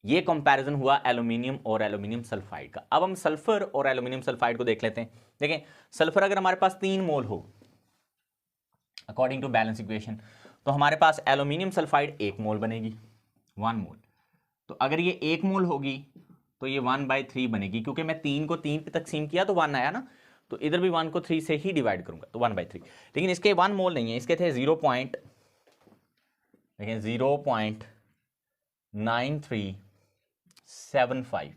ये कंपैरिजन हुआ एल्यूमिनियम और एल्यूमिनियम सल्फाइड का। अब हम सल्फर और एल्यूमिनियम सल्फाइड को देख लेते हैं। देखें, सल्फर अगर हमारे पास 3 मोल हो अकॉर्डिंग टू बैलेंस इक्वेशन, तो हमारे पास एल्यूमिनियम सल्फाइड 1 मोल बनेगी, 1 मोल। तो अगर ये 1 मोल होगी तो ये 1/3 बनेगी, क्योंकि मैं 3 को 3 पे तकसीम किया तो 1 आया ना, तो इधर भी 1 को 3 से ही डिवाइड करूंगा तो 1/3। लेकिन इसके 1 मोल नहीं है, इसके थे 0.9375।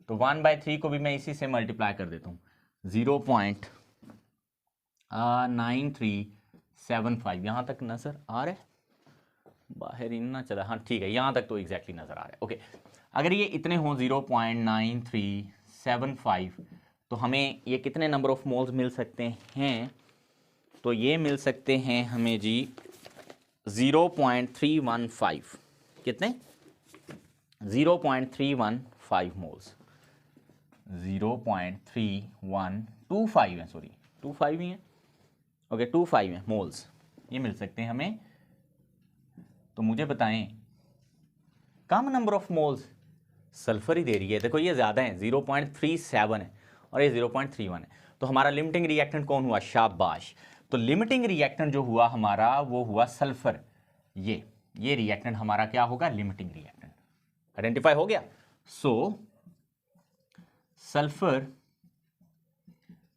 तो 1/3 को भी मैं इसी से मल्टीप्लाई कर देता हूँ, 0.9375। यहाँ तक नजर आ रहा है, बाहर ही ना चला, हाँ ठीक है, यहाँ तक तो एग्जैक्टली नजर आ रहा है। ओके, अगर ये इतने हों 0.9375 तो हमें ये कितने नंबर ऑफ मोल्स मिल सकते हैं, तो ये मिल सकते हैं हमें जी 0.315। कितने? 0.315 मोल्स, 0.3125 है, सॉरी 25 ही है, ओके 25 है मोल्स, ये मिल सकते हैं हमें। तो मुझे बताएं कम नंबर ऑफ मोल्स सल्फर ही दे रही है, देखो ये ज़्यादा है, 0.37 है और ये 0.31 है। तो हमारा लिमिटिंग रिएक्टेंट कौन हुआ? शाबाश। तो लिमिटिंग रिएक्टेंट जो हुआ हमारा वो हुआ सल्फर। ये रिएक्टेंट हमारा क्या होगा? Limiting reactant. आइडेंटिफाई हो गया। So sulphur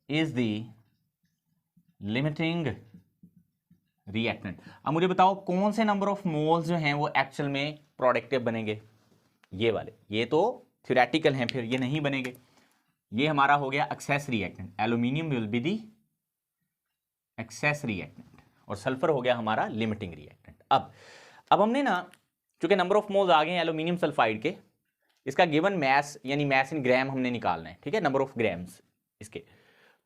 is the limiting reactant. अब मुझे बताओ कौन से नंबर ऑफ मोल्स जो हैं वो एक्चुअल में प्रोडक्टिव बनेंगे? ये वाले, ये तो थ्योरेटिकल हैं, फिर ये नहीं बनेंगे। ये हमारा हो गया excess reactant, aluminium will be the excess reactant और सल्फर हो गया हमारा लिमिटिंग रिएक्टेंट। अब हमने ना, चूंकि नंबर ऑफ मोल्स आ गए हैं एल्यूमिनियम सल्फाइड के, इसका गिवन मैस यानी मैस इन ग्राम हमने निकालना है, ठीक है, नंबर ऑफ ग्राम्स इसके।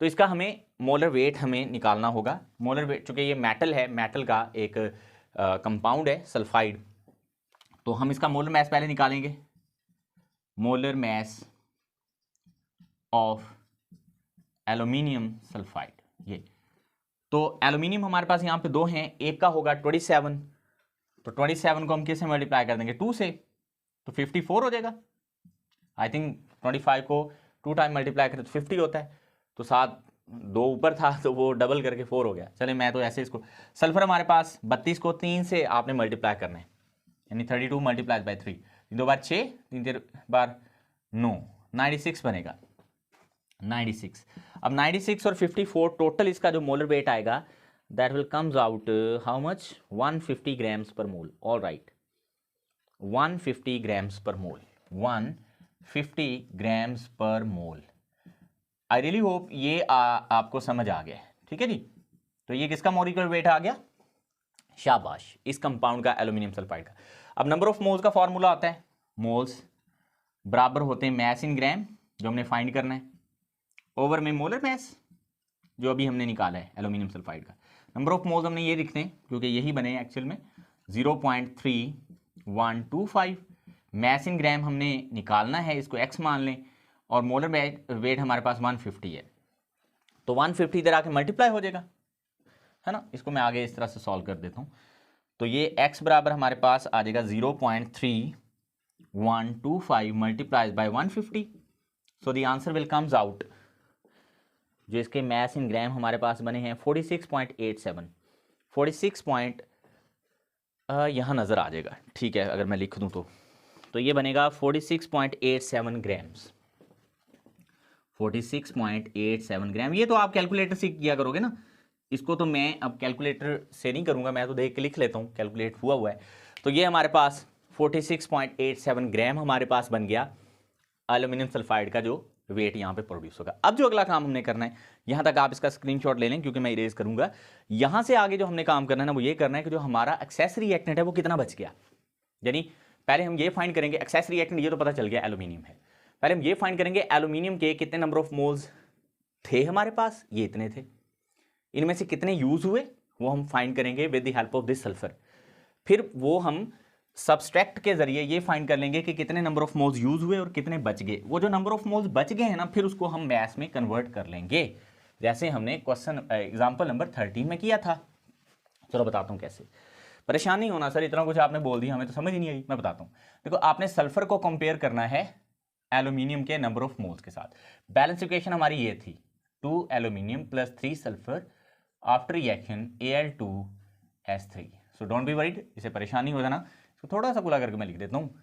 तो इसका हमें मोलर वेट हमें निकालना होगा। मोलर वेट, चूंकि ये मेटल है, मेटल का एक कंपाउंड है सल्फाइड, तो हम इसका मोलर मैस पहले निकालेंगे। Molar mass of aluminium sulphide, ये तो एल्यूमिनियम हमारे पास यहाँ पे 2 हैं, एक का होगा 27, तो 27 को हम किससे मल्टीप्लाई कर देंगे? 2 से, तो 54 हो जाएगा। आई थिंक 25 को 2 टाइम मल्टीप्लाई करें तो 50 होता है, तो 7 2 ऊपर था तो वो डबल करके 4 हो गया। चले मैं तो ऐसे इसको, सल्फर हमारे पास 32 को 3 से आपने मल्टीप्लाई करना है, यानी 32 मल्टीप्लाई बाई 3, 2 बार 6, 3 बार 9, 96 बनेगा, 96। अब 96 और 54 टोटल इसका जो मोलर वेट आएगा that will comes out how much? 150 grams पर मोल। ऑल राइट, 150 ग्राम्स पर मोल, 150 ग्राम्स पर मोल। आई रियली होप ये आपको समझ आ गया, ठीक है जी। तो ये किसका मॉलिक्यूलर वेट आ गया? शाबाश, इस कंपाउंड का, एल्यूमिनियम सल्फाइड का। अब नंबर ऑफ मोल्स का फॉर्मूला आता है, मोल्स बराबर होते हैं मैस इन ग्राम जो हमने फाइंड करना है, ओवर में मोलर मैस जो अभी हमने निकाला है एल्यूमिनियम सल्फाइड का। नंबर ऑफ मोल्स हमने ये लिखते हैं क्योंकि यही बने एक्चुअल में 0.3125। मैस इन ग्राम हमने निकालना है, इसको x मान लें, और मोलर वेट हमारे पास 150 है, तो 150 इधर आके मल्टीप्लाई हो जाएगा, है ना। इसको मैं आगे इस तरह से सॉल्व कर देता हूँ। तो ये x बराबर हमारे पास आ जाएगा 0.3125 multiplies by 150। So the answer will comes out, जो इसके मैस इन ग्राम हमारे पास बने हैं 46.87, 46 यहाँ नज़र आ जाएगा, ठीक है, अगर मैं लिख दूँ तो ये बनेगा 46.87 ग्राम्स, 46.87 ग्राम। ये तो आप कैलकुलेटर से किया करोगे ना, इसको तो मैं अब कैलकुलेटर से नहीं करूंगा, मैं तो देख के लिख लेता हूँ, कैलकुलेट हुआ है। तो ये हमारे पास 46.87 ग्राम हमारे पास बन गया एल्यूमिनियम सल्फाइड का जो वेट यहाँ पे प्रोड्यूस होगा। अब जो अगला काम हमने करना है, यहाँ तक आप इसका स्क्रीनशॉट ले लें क्योंकि मैं इरेज करूंगा। यहाँ से आगे जो हमने काम करना है ना, वो ये करना है कि जो हमारा एक्सेस रिएक्टेंट है वो कितना बच गया। यानी पहले हम ये फाइंड करेंगे, एक्सेस रिएक्टेंट ये तो पता चल गया एल्यूमिनियम है, पहले हम ये फाइंड करेंगे एल्यूमिनियम के कितने नंबर ऑफ मोल्स थे हमारे पास, ये इतने थे, इनमें से कितने यूज हुए वो हम फाइंड करेंगे with the help of this sulphur. फिर वो हम सब्सट्रैक्ट के जरिए ये फाइंड कर लेंगे कि कितने नंबर ऑफ मोल्स यूज हुए और कितने बच गए। वो जो नंबर ऑफ मोल्स बच गए हैं ना, फिर उसको हम मैथ्स में कन्वर्ट कर लेंगे, जैसे हमने क्वेश्चन एग्जांपल नंबर 13 में किया था। चलो बताता हूँ कैसे। परेशान नहीं होना सर, इतना कुछ आपने बोल दिया हमें तो समझ ही नहीं आई। मैं बताता हूँ, देखो आपने सल्फर को कंपेयर करना है एल्यूमिनियम के नंबर ऑफ मोल्स के साथ। बैलेंस इक्वेशन हमारी ये थी, 2 aluminium plus 3 sulphur after reaction Al2S3। So don't be worried, इसे परेशान नहीं हो जाना। इसको थोड़ा सा खुला करके मैं लिख देता हूँ,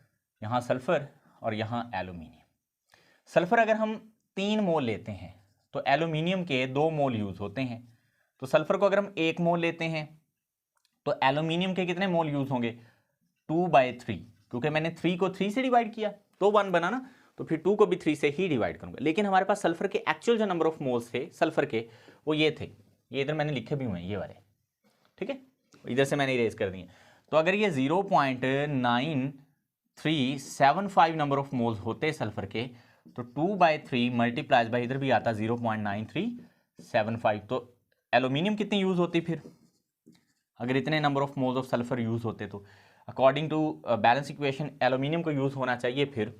यहाँ सल्फर और यहाँ एल्यूमिनियम। सल्फर अगर हम 3 मोल लेते हैं तो एल्यूमिनियम के 2 मोल यूज होते हैं। तो सल्फर को अगर हम 1 मोल लेते हैं तो एल्यूमिनियम के कितने मोल यूज होंगे, 2/3, क्योंकि मैंने 3 को 3 से डिवाइड किया तो 1 बना ना, तो फिर 2 को भी 3 से ही डिवाइड करूंगा। लेकिन हमारे पास सल्फर के एक्चुअल जो नंबर ऑफ मोल्स थे सल्फर के, वो ये थे, ये इधर मैंने लिखे भी हुए हैं ये वाले, ठीक है, इधर से मैंने इरेज कर दिए। तो अगर ये 0.9375 नंबर ऑफ मोल्स होते सल्फर के, तो 2/3 मल्टीप्लाइज बाई इधर भी आता 0.9375, तो एल्यूमिनियम कितनी यूज होती फिर अगर इतने number of moles of sulphur use होते। तो according to balance equation aluminium को यूज होना चाहिए। फिर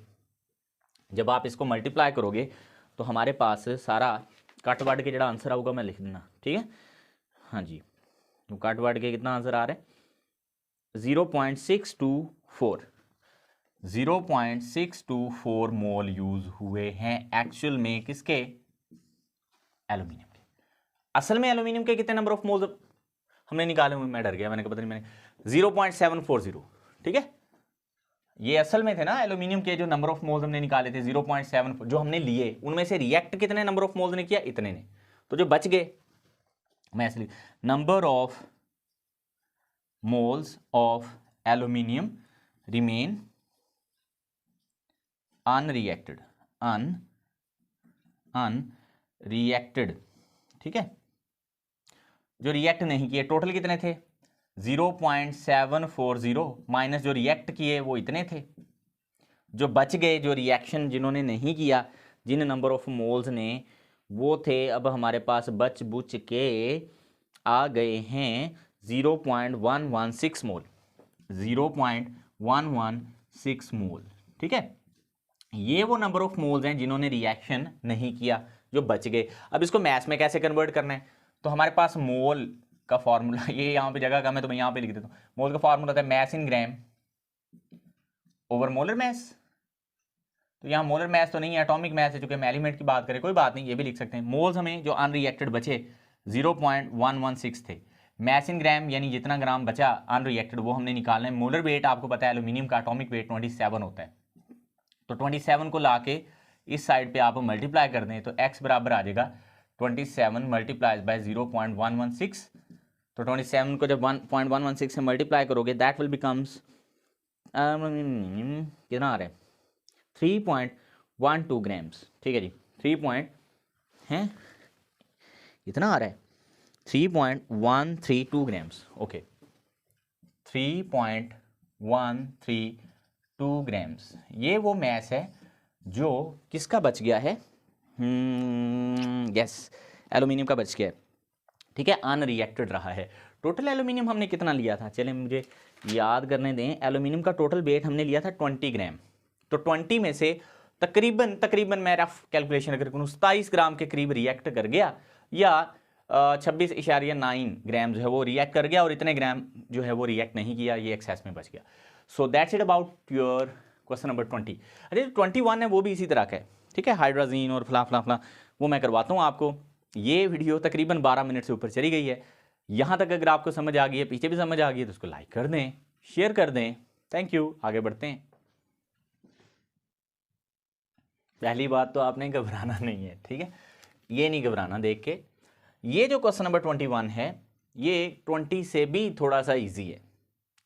जब आप इसको मल्टीप्लाई करोगे तो हमारे पास सारा कट वाट के जो आंसर आऊगा मैं लिख देना, ठीक है। हाँ जी, तो कट वाट के कितना आंसर आ रहा है, 0.624 मोल यूज हुए हैं एक्चुअल में, किसके, एल्यूमिनियम के। असल में एल्यूमिनियम के कितने नंबर ऑफ मोल्स हमने निकाले हुए, मैं डर गया, मैंने कहा पता नहीं, मैंने 0.740, ठीक है। ये असल में थे ना एल्यूमिनियम के जो नंबर ऑफ मोल्स हमने निकाले थे 0.7 जो हमने लिए, उनमें से रिएक्ट कितने नंबर ऑफ मोल्स ने किया, इतने ने। तो जो बच गए, मैं इसलिए number of moles of aluminium remain unreacted, unreacted, ठीक है। जो रिएक्ट नहीं किए टोटल कितने थे, 0.740 माइनस जो रिएक्ट किए वो इतने थे। जो बच गए, जो रिएक्शन जिन्होंने नहीं किया, जिन नंबर ऑफ मोल्स ने, वो थे अब हमारे पास बच बुच के आ गए हैं 0.116 मोल, 0.116 मोल, ठीक है। ये वो नंबर ऑफ मोल्स हैं जिन्होंने रिएक्शन नहीं किया, जो बच गए। अब इसको मैथ्स में कैसे कन्वर्ट करना है, तो हमारे पास मोल का फॉर्मूला, ये यहाँ पे जगह कम है तो मैं यहाँ पे लिख देता हूँ। मोल का फॉर्मूला था मैस इन ग्राम ओवर मोलर मैस। तो यहाँ मोलर मैस तो नहीं है, एटॉमिक मैस है, चूंकि हम एलिमेंट की बात करें, कोई बात नहीं, ये भी लिख सकते हैं। मोल्स हमें जो अनरिएक्टेड बचे 0.116 थे। मैस इन ग्राम यानी जितना ग्राम बचा अनरिएक्टेड वो हमने निकालना है। मोलर वेट आपको पता है एल्यूमिनियम का एटॉमिक वेट 27 होता है, तो 27 को लाके इस साइड पे आप मल्टीप्लाई कर दें तो x बराबर आ जाएगा 27 मल्टीप्लाइज बाय 0.116। तो 27 को जब 1.116 से मल्टीप्लाई करोगे दैट विल बिकम्स कितना आ रहा है, 3.12 ग्राम्स, ठीक है जी। 3 हैं इतना आ रहा है 3.132 ग्राम्स, ओके 3.132 ग्राम्स। ये वो मैस है जो किसका बच गया है, यस एल्यूमिनियम का बच गया है, ठीक है, अनरिएक्टेड रहा है। टोटल एल्यूमिनियम हमने कितना लिया था, चलिए मुझे याद करने दें। एल्यूमिनियम का टोटल वेट हमने लिया था 20 ग्राम। तो 20 में से तकरीबन मैं रफ कैलकुलेशन अगर करूँ 27 ग्राम के करीब रिएक्ट कर गया, या 26.9 ग्राम जो है वो रिएक्ट कर गया, और इतने ग्राम जो है वो रिएक्ट नहीं किया, ये एक्सेस में बच गया। So that's it about your question number 20। अरे 21 है वो भी इसी तरह का है, ठीक है, हाइड्रोजीन और फला वो मैं करवाता हूँ आपको। ये वीडियो तकरीबन 12 मिनट से ऊपर चली गई है। यहाँ तक अगर आपको समझ आ गई है, पीछे भी समझ आ गई है, तो उसको लाइक कर दें, शेयर कर दें। थैंक यू, आगे बढ़ते हैं। पहली बात तो आपने घबराना नहीं है, ठीक है, ये नहीं घबराना देख के। ये जो क्वेश्चन नंबर 21 है ये 20 से भी थोड़ा सा इजी है।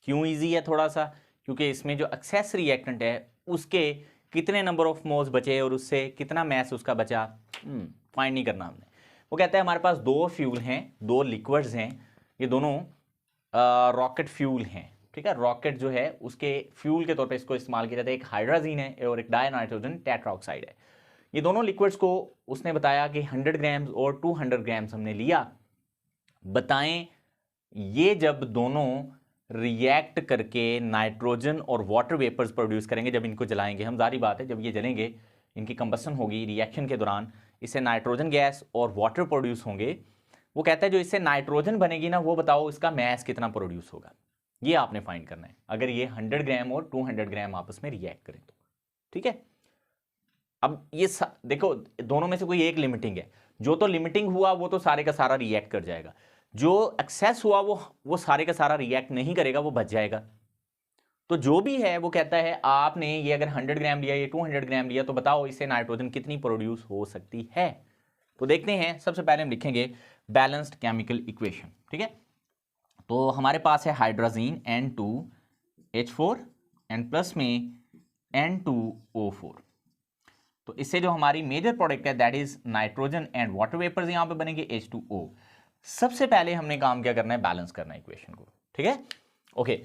क्यों इजी है थोड़ा सा? क्योंकि इसमें जो एक्सेस रिएक्टेंट है उसके कितने नंबर ऑफ मोल्स बचे और उससे कितना मैस उसका बचा, फाइंड नहीं करना हमने। वो कहता है हमारे पास दो फ्यूल हैं, दो लिक्विड्स हैं, ये दोनों रॉकेट फ्यूल हैं, ठीक है। रॉकेट जो है उसके फ्यूल के तौर पे इसको इस्तेमाल किया जाता है। एक हाइड्रोजन है और एक डायनाइट्रोजन टेट्राऑक्साइड है। ये दोनों लिक्विड्स को उसने बताया कि 100 ग्राम्स और 200 ग्राम्स हमने लिया। बताएं ये जब दोनों रिएक्ट करके नाइट्रोजन और वाटर वेपर्स प्रोड्यूस करेंगे, जब इनको जलाएंगे हम, जारी बात है जब ये जलेंगे इनकी कंबसन होगी रिएक्शन के दौरान, इससे नाइट्रोजन गैस और वाटर प्रोड्यूस होंगे। वो कहता है जो इससे नाइट्रोजन बनेगी ना, वो बताओ इसका मैस कितना प्रोड्यूस होगा, ये आपने फाइंड करना है अगर ये 100 ग्राम और 200 ग्राम आपस में रिएक्ट करें तो, ठीक है। अब ये देखो दोनों में से कोई एक लिमिटिंग है, जो तो लिमिटिंग हुआ वो तो सारे का सारा रिएक्ट कर जाएगा, जो एक्सेस हुआ वो सारे का सारा रिएक्ट नहीं करेगा, वो बच जाएगा। तो जो भी है वो कहता है आपने ये अगर 100 ग्राम लिया, ये 200 ग्राम लिया, तो बताओ इससे नाइट्रोजन कितनी प्रोड्यूस हो सकती है। तो देखते हैं, सबसे पहले हम लिखेंगे बैलेंस्ड केमिकल इक्वेशन, ठीक है। तो हमारे पास है हाइड्रोजीन N2H4 एंड प्लस में N2O4। तो इससे जो हमारी मेजर प्रोडक्ट है that is nitrogen and water vapours यहां पे बनेंगे H2O। सबसे पहले हमने काम क्या करना है, बैलेंस करना है इक्वेशन को, ठीक है। ओके,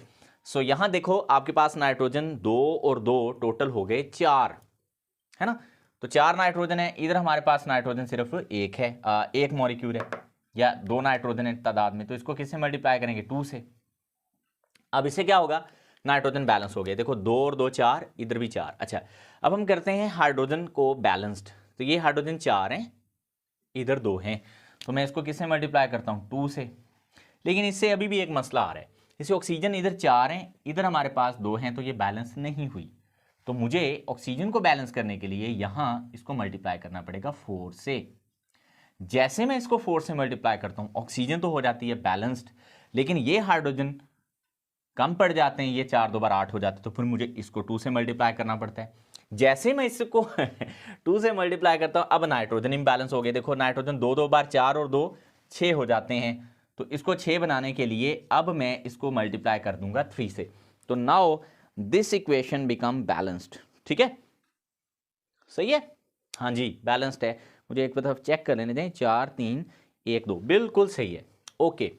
सो यहां देखो आपके पास नाइट्रोजन 2 और 2 टोटल हो गए 4, है ना। तो 4 नाइट्रोजन है, इधर हमारे पास नाइट्रोजन सिर्फ एक है, एक मॉलिक्यूल है, या 2 नाइट्रोजन है तादाद में, तो इसको किससे मल्टीप्लाई करेंगे, 2 से। अब इससे क्या होगा, नाइट्रोजन बैलेंस हो गया, देखो 2 और 2 4, इधर भी 4। अच्छा, अब हम करते हैं हाइड्रोजन को बैलेंस्ड। तो ये हाइड्रोजन 4 हैं, इधर 2 हैं, तो मैं इसको किससे मल्टीप्लाई करता हूँ, 2 से। लेकिन इससे अभी भी एक मसला आ रहा है, इसे ऑक्सीजन इधर 4 हैं, इधर हमारे पास 2 हैं, तो ये बैलेंस नहीं हुई। तो मुझे ऑक्सीजन को बैलेंस करने के लिए यहाँ इसको मल्टीप्लाई करना पड़ेगा 4 से। जैसे मैं इसको 4 से मल्टीप्लाई करता हूँ, ऑक्सीजन तो हो जाती है बैलेंस्ड, लेकिन ये हाइड्रोजन कम पड़ जाते हैं, ये 4 2 बार 8 हो जाते हैं, तो फिर मुझे इसको 2 से मल्टीप्लाई करना पड़ता है। जैसे मैं इसको 2 से मल्टीप्लाई करता हूं, अब नाइट्रोजन इम्बैलेंस हो गया, देखो नाइट्रोजन 2 2 बार 4 और 2 6 हो जाते हैं, तो इसको 6 बनाने के लिए अब मैं इसको मल्टीप्लाई कर दूंगा 3 से। तो now this equation become balanced, ठीक है, सही है, हाँ जी बैलेंस्ड है। मुझे एक तरफ चेक कर लेने दें, 4 3 1 2, बिल्कुल सही है। ओके,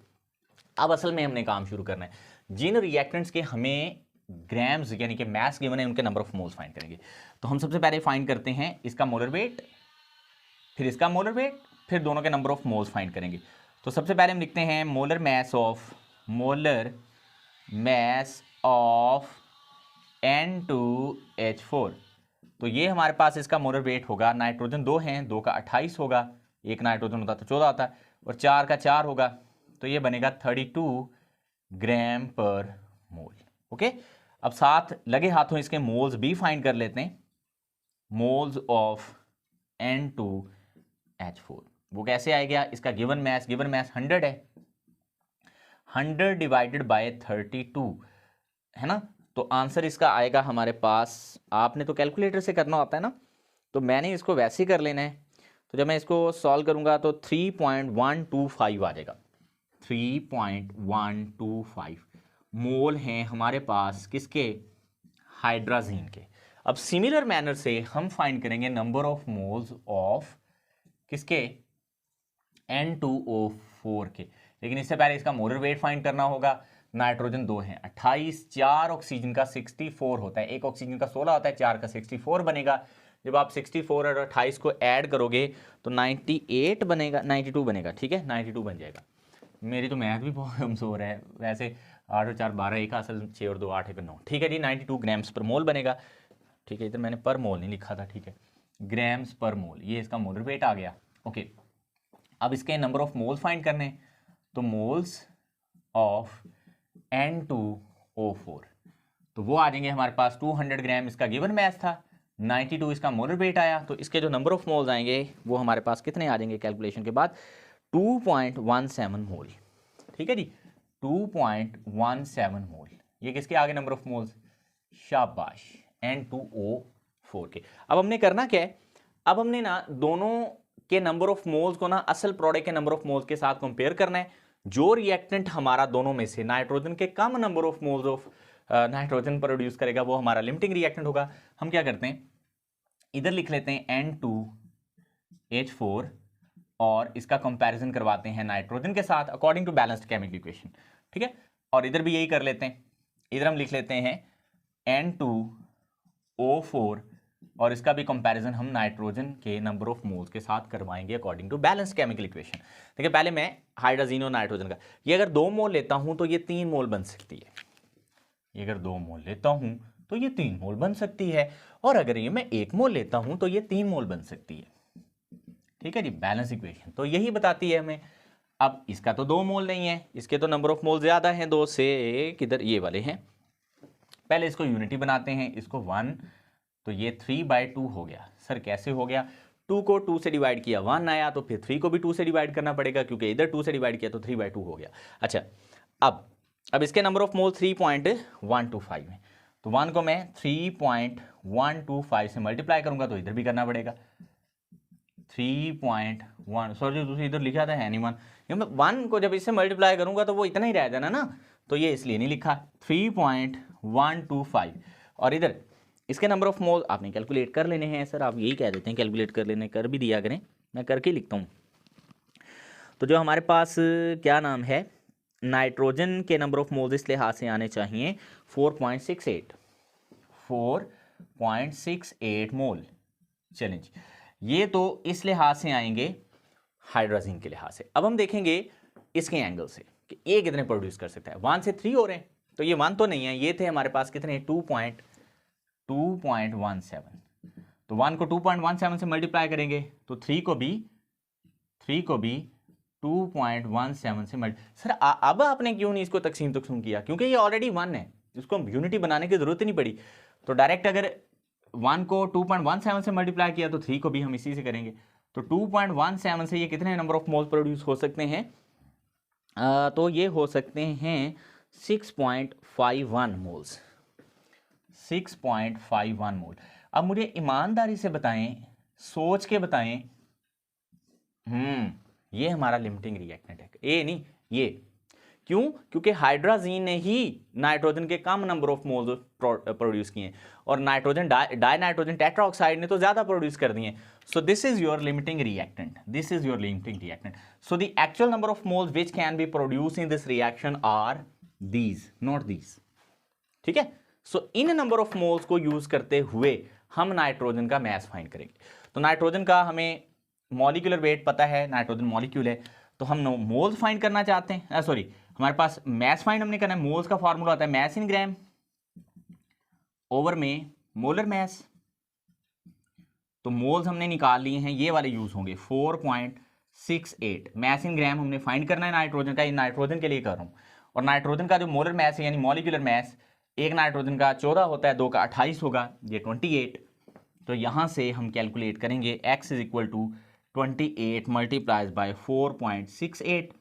अब असल में हमने काम शुरू करना है। जिन रिएक्टेंट्स के हमें ग्राम्स यानी कि मैस गिवन है, उनके नंबर ऑफ मोल्स फाइंड करेंगे। तो हम सबसे पहले फाइंड करते हैं इसका मोलर वेट, फिर इसका मोलर वेट, फिर दोनों के नंबर ऑफ मोल्स फाइंड करेंगे। तो सबसे पहले हम लिखते हैं मोलर मैस ऑफ N2H4। तो ये हमारे पास इसका मोलर वेट होगा, नाइट्रोजन 2 हैं, 2 का 28 होगा, एक नाइट्रोजन होता तो 14 आता, और 4 का 4 होगा, तो ये बनेगा 32 ग्राम पर मोल। ओके, अब साथ लगे हाथों इसके मोल्स भी फाइंड कर लेते हैं। मोल्स ऑफ N2H4 वो कैसे आएगा, इसका गिवन मैस 100 है, 100 डिवाइडेड बाय 32 है ना। तो आंसर इसका आएगा हमारे पास, आपने तो कैलकुलेटर से करना होता है ना, तो मैंने इसको वैसे ही कर लेना है। तो जब मैं इसको सॉल्व करूंगा तो 3.125 आ जाएगा, 3.125 मोल हैं हमारे पास किसके, हाइड्रोजीन के। अब सिमिलर मैनर से हम फाइंड करेंगे नंबर ऑफ मोल्स ऑफ किसके, N2O4 के। लेकिन इससे पहले इसका मोलर वेट फाइंड करना होगा। नाइट्रोजन 2 है 28, 4 ऑक्सीजन का 64 होता है, एक ऑक्सीजन का 16 होता है, 4 का 64 बनेगा। जब आप 64 और 28 को ऐड करोगे तो 98 बनेगा, 92 बनेगा, ठीक है 92 बन जाएगा। मेरी तो मैथ भी बहुत कमजोर है वैसे, 8 और 4 12, एक असल 6 और 2 8 एक 9, ठीक है जी 92 ग्राम्स पर मोल बनेगा, ठीक है। इधर मैंने पर मोल नहीं लिखा था, ठीक है ग्राम्स पर मोल, ये इसका मोलर वेट आ गया। ओके, अब इसके नंबर ऑफ मोल्स फाइंड करने, तो मोल्स ऑफ N2O4 तो वो आ जाएंगे हमारे पास 200 ग्राम, इसका गिवन मैस था, 92 इसका मोलर वेट आया, तो इसके जो नंबर ऑफ मोल्स आएंगे वो हमारे पास कितने आ जाएंगे कैलकुलेशन के बाद, 2.17 मोल, ठीक है जी 2.17 मोल। ये किसके आगे नंबर ऑफ मोल्स, शाबाश N2O4 4 के। अब हमने करना क्या है, अब हमने ना दोनों के नंबर ऑफ मोल्स को ना असल प्रोडक्ट के नंबर ऑफ मोल्स के साथ कंपेयर करना है। जो रिएक्टेंट हमारा दोनों में से नाइट्रोजन के कम number of moles of nitrogen produce करेगा वो हमारा लिमिटिंग रिएक्टेंट होगा। हम क्या करते हैं, इधर लिख लेते हैं N2H4 और इसका कंपैरिजन करवाते हैं नाइट्रोजन के साथ according to balanced chemical equation, ठीक है। और इधर भी यही कर लेते हैं, इधर हम लिख लेते हैं N2O4 और इसका भी कंपैरिजन हम नाइट्रोजन के नंबर ऑफ मोल्स के साथ करवाएंगे according to balanced chemical equation. देखिए पहले मैं हाइड्रोजन और नाइट्रोजन का, ये अगर 2 मोल लेता हूं तो ये 3 मोल बन सकती है, ये अगर 2 मोल लेता हूं तो ये 3 मोल बन सकती है, और अगर ये मैं 1 मोल लेता हूं तो ये 3 मोल बन सकती है, ठीक है जी। बैलेंस इक्वेशन तो यही बताती है हमें। अब इसका तो 2 मोल नहीं है, इसके तो नंबर ऑफ मोल ज्यादा है, 2 से किधर ये वाले हैं। पहले इसको यूनिटी बनाते हैं, इसको 1 तो ये 3/2 हो गया। सर कैसे हो गया, 2 को 2 से डिवाइड किया 1 आया, तो फिर 3 को भी 2 से डिवाइड करना पड़ेगा क्योंकि इधर 2 से डिवाइड किया तो 3/2 हो गया। अच्छा अब इसके नंबर ऑफ मोल 3.125 है, तो 1 को मैं 3.125 से मल्टीप्लाई करूंगा तो इधर भी करना पड़ेगा 3.1, सॉरी दूसरी इधर लिखा था एनीवन, 1 को जब इससे मल्टीप्लाई करूंगा तो वो इतना ही रह जाना ना, तो ये इसलिए नहीं लिखा 3.125। और इधर इसके नंबर ऑफ मोल आपने कैलकुलेट कर लेने हैं। सर आप यही कह देते हैं कैलकुलेट कर लेने, कर भी दिया करें, मैं करके लिखता हूँ। तो जो हमारे पास क्या नाम है, नाइट्रोजन के नंबर ऑफ मोल्स इस लिहाज से आने चाहिए 4.68 मोल। चलें जी, ये तो इस लिहाज से आएंगे हाइड्रोजन के लिहाज से। अब हम देखेंगे इसके एंगल से कि ये कितने प्रोड्यूस कर सकता है। 1 से 3 हो रहे हैं, तो ये 1 तो नहीं है, ये थे हमारे पास कितने 2.17। तो 1 को 2.17 से मल्टीप्लाई करेंगे तो 3 को भी 2.17 से सर अब आपने क्यों नहीं इसको तकसीम किया, क्योंकि ये ऑलरेडी 1 है, इसको यूनिटी बनाने की जरूरत ही नहीं पड़ी। तो डायरेक्ट अगर 1 को 2.17 से मल्टीप्लाई किया तो 3 को भी हम इसी से करेंगे, तो 2.17 से ये कितने नंबर ऑफ मोल्स प्रोड्यूस हो सकते हैं, तो ये हो सकते हैं 6.51 मोल्स, 6.51 मोल। अब मुझे ईमानदारी से बताएं, सोच के बताएं, ये हमारा लिमिटिंग रिएक्टेंट है, ये नहीं ये, क्यों, क्योंकि हाइड्रोजन ने ही नाइट्रोजन के कम नंबर ऑफ मोल्स प्रोड्यूस किए और नाइट्रोजन डाई नाइट्रोजन टेट्राऑक्साइड ने तो ज्यादा प्रोड्यूस कर दिए। So this is your limiting reactant, this is your limiting reactant. So the actual number of moles which can be produce in this reaction are these, not these, ठीक है। सो इन नंबर ऑफ मोल्स को यूज करते हुए हम नाइट्रोजन का मास फाइंड करेंगे। तो नाइट्रोजन का हमें मॉलिक्यूलर वेट पता है, नाइट्रोजन मॉलिक्यूल है, तो हम मोल्स फाइंड करना चाहते हैं, सॉरी हमारे पास मास फाइंड हमने करना है। मोल्स का फार्मूला होता है मास इन ग्राम ओवर में मोलर मास। तो मोल्स हमने निकाल लिए हैं, ये वाले यूज होंगे 4.68। मास इन ग्राम हमने फाइंड करना है नाइट्रोजन का, ये नाइट्रोजन के लिए कर रहा हूं। और नाइट्रोजन का जो मोलर मास है यानी मॉलिक्यूलर मास, एक नाइट्रोजन का 14 होता है, 2 का 28 होगा, ये 28। तो यहां से हम कैलकुलेट करेंगे x is equal to 28 multiplies by 4.68।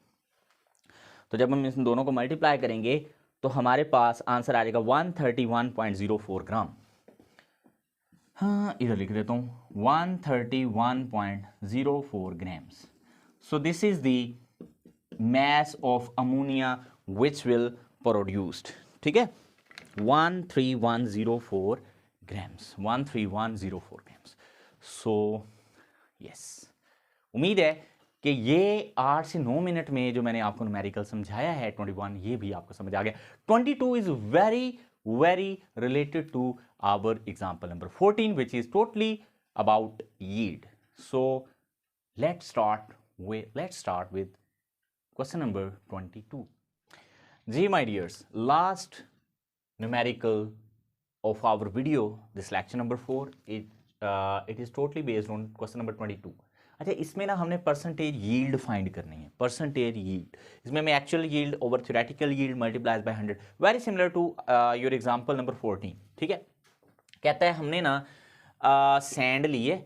तो जब हम इन दोनों को मल्टीप्लाई करेंगे तो हमारे पास आंसर आ जाएगा 131.04 ग्राम। हाँ इधर लिख देता हूँ 131.04 grams. So this is the mass of ammonia which will produced, ठीक है, 13104 grams, 13104 grams। सो यस, उम्मीद है कि ये 8 से 9 मिनट में जो मैंने आपको न्यूमेरिकल समझाया है 21, ये भी आपको समझ आ गया। 22 is very related to our example number 14 which is totally about yield. So let's start with question number 22. जी my dears, last numerical of our video, this lecture number 4, it is totally based on question number 22. अच्छा, इसमें ना हमने परसेंटेज यील्ड फाइंड करनी है, परसेंटेज यील्ड। इसमें मैं actual yield over theoretical yield multiplies by 100, very similar to your example number 14, ठीक है। कहता है हमने ना सैंड लिए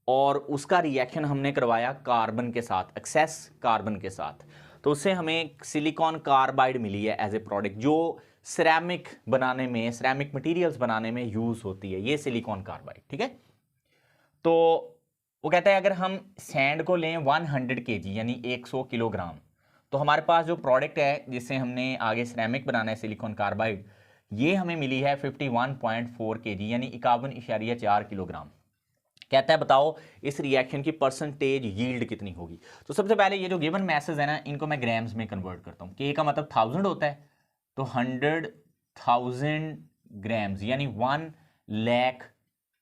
और उसका रिएक्शन हमने करवाया कार्बन के साथ, एक्सेस कार्बन के साथ, तो उससे हमें सिलिकॉन कार्बाइड मिली है एज ए प्रोडक्ट, जो सिरेमिक बनाने में, सिरेमिक मटेरियल्स बनाने में यूज होती है ये सिलिकॉन कार्बाइड, ठीक है। तो वो कहता है अगर हम सैंड को लें 100 kg यानी 100 किलोग्राम, तो हमारे पास जो प्रोडक्ट है जिससे हमने आगे सिरेमिक बनाना है सिलिकॉन कार्बाइड, ये हमें मिली है 51.4 kg यानी 51.4 किलोग्राम। कहता है बताओ इस रिएक्शन की परसेंटेज यील्ड कितनी होगी। तो सबसे पहले ये जो गिवन मैसेज है ना, इनको मैं ग्राम्स में कन्वर्ट करता हूँ। के का मतलब 1000 होता है, तो 100,000 ग्राम्स यानी 1 लाख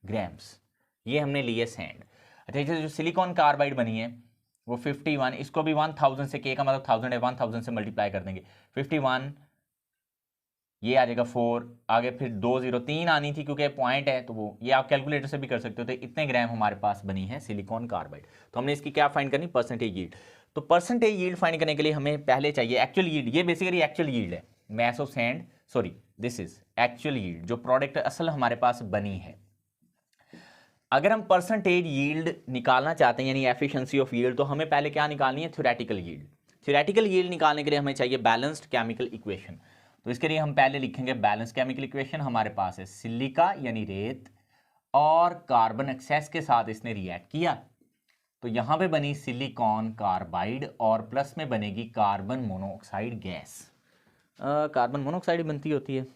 ग्राम्स ये हमने लिए सैंड। अच्छा, जो सिलिकॉन कार्बाइड बनी है वो 51, इसको भी 1000 से, के का मतलब 1000 है, 1000 से मल्टीप्लाई कर देंगे, 51 ये आ जाएगा 4, आगे फिर 2 0 3 आनी थी क्योंकि पॉइंट है, तो वो ये आप कैलकुलेटर से भी कर सकते हो। तो इतने ग्राम हमारे पास बनी है सिलिकॉन कार्बाइड। तो हमने इसकी क्या फाइंड करनी, परसेंटेज यील्ड। तो परसेंटेज यील्ड फाइंड करने के लिए हमें पहले चाहिए एक्चुअल यील्ड। ये बेसिकली एक्चुअल यील्ड है, mass of sand, sorry this is actual yield, जो प्रोडक्ट असल हमारे पास बनी है। अगर हम परसेंटेज यील्ड निकालना चाहते हैं यानी एफिशिएंसी ऑफ यील्ड, तो हमें पहले क्या निकालनी है, थ्योरेटिकल यील्ड। थ्योरेटिकल यील्ड निकालने के लिए हमें चाहिए बैलेंस्ड केमिकल इक्वेशन। तो इसके लिए हम पहले लिखेंगे बैलेंस केमिकल इक्वेशन। हमारे पास है सिलिका यानी रेत और कार्बन एक्सेस के साथ इसने रिएक्ट किया, तो यहां पे बनी सिलिकॉन कार्बाइड और प्लस में बनेगी carbon monoxide gas. Carbon monoxide बनती होती है,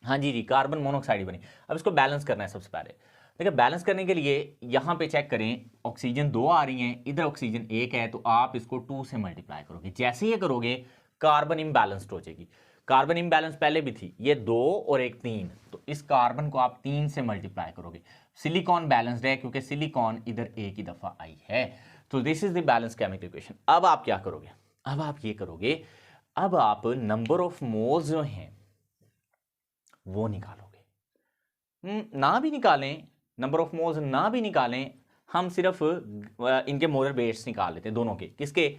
हाँ जी कार्बन मोनोऑक्साइड बनी। अब इसको बैलेंस करना है सबसे पहले। देखिए बैलेंस करने के लिए यहाँ पे चेक करें, ऑक्सीजन 2 आ रही हैं, इधर ऑक्सीजन 1 है, तो आप इसको 2 से मल्टीप्लाई करोगे। जैसे ये करोगे कार्बन इम्बैलेंस्ड हो जाएगी। कार्बन इम्बैलेंस पहले भी थी, ये 2 और 1 3, तो इस कार्बन को आप 3 से मल्टीप्लाई करोगे। सिलिकॉन बैलेंस्ड है क्योंकि सिलिकॉन इधर एक ही दफा आई है। तो this is the balance chemical equation. अब आप क्या करोगे, अब आप ये करोगे, अब आप नंबर ऑफ मोल्स जो हैं वो निकालोगे। ना भी निकालें, नंबर ऑफ मोल्स ना भी निकालें, हम सिर्फ इनके मोलर वेट्स निकाल लेते हैं दोनों के। किसके,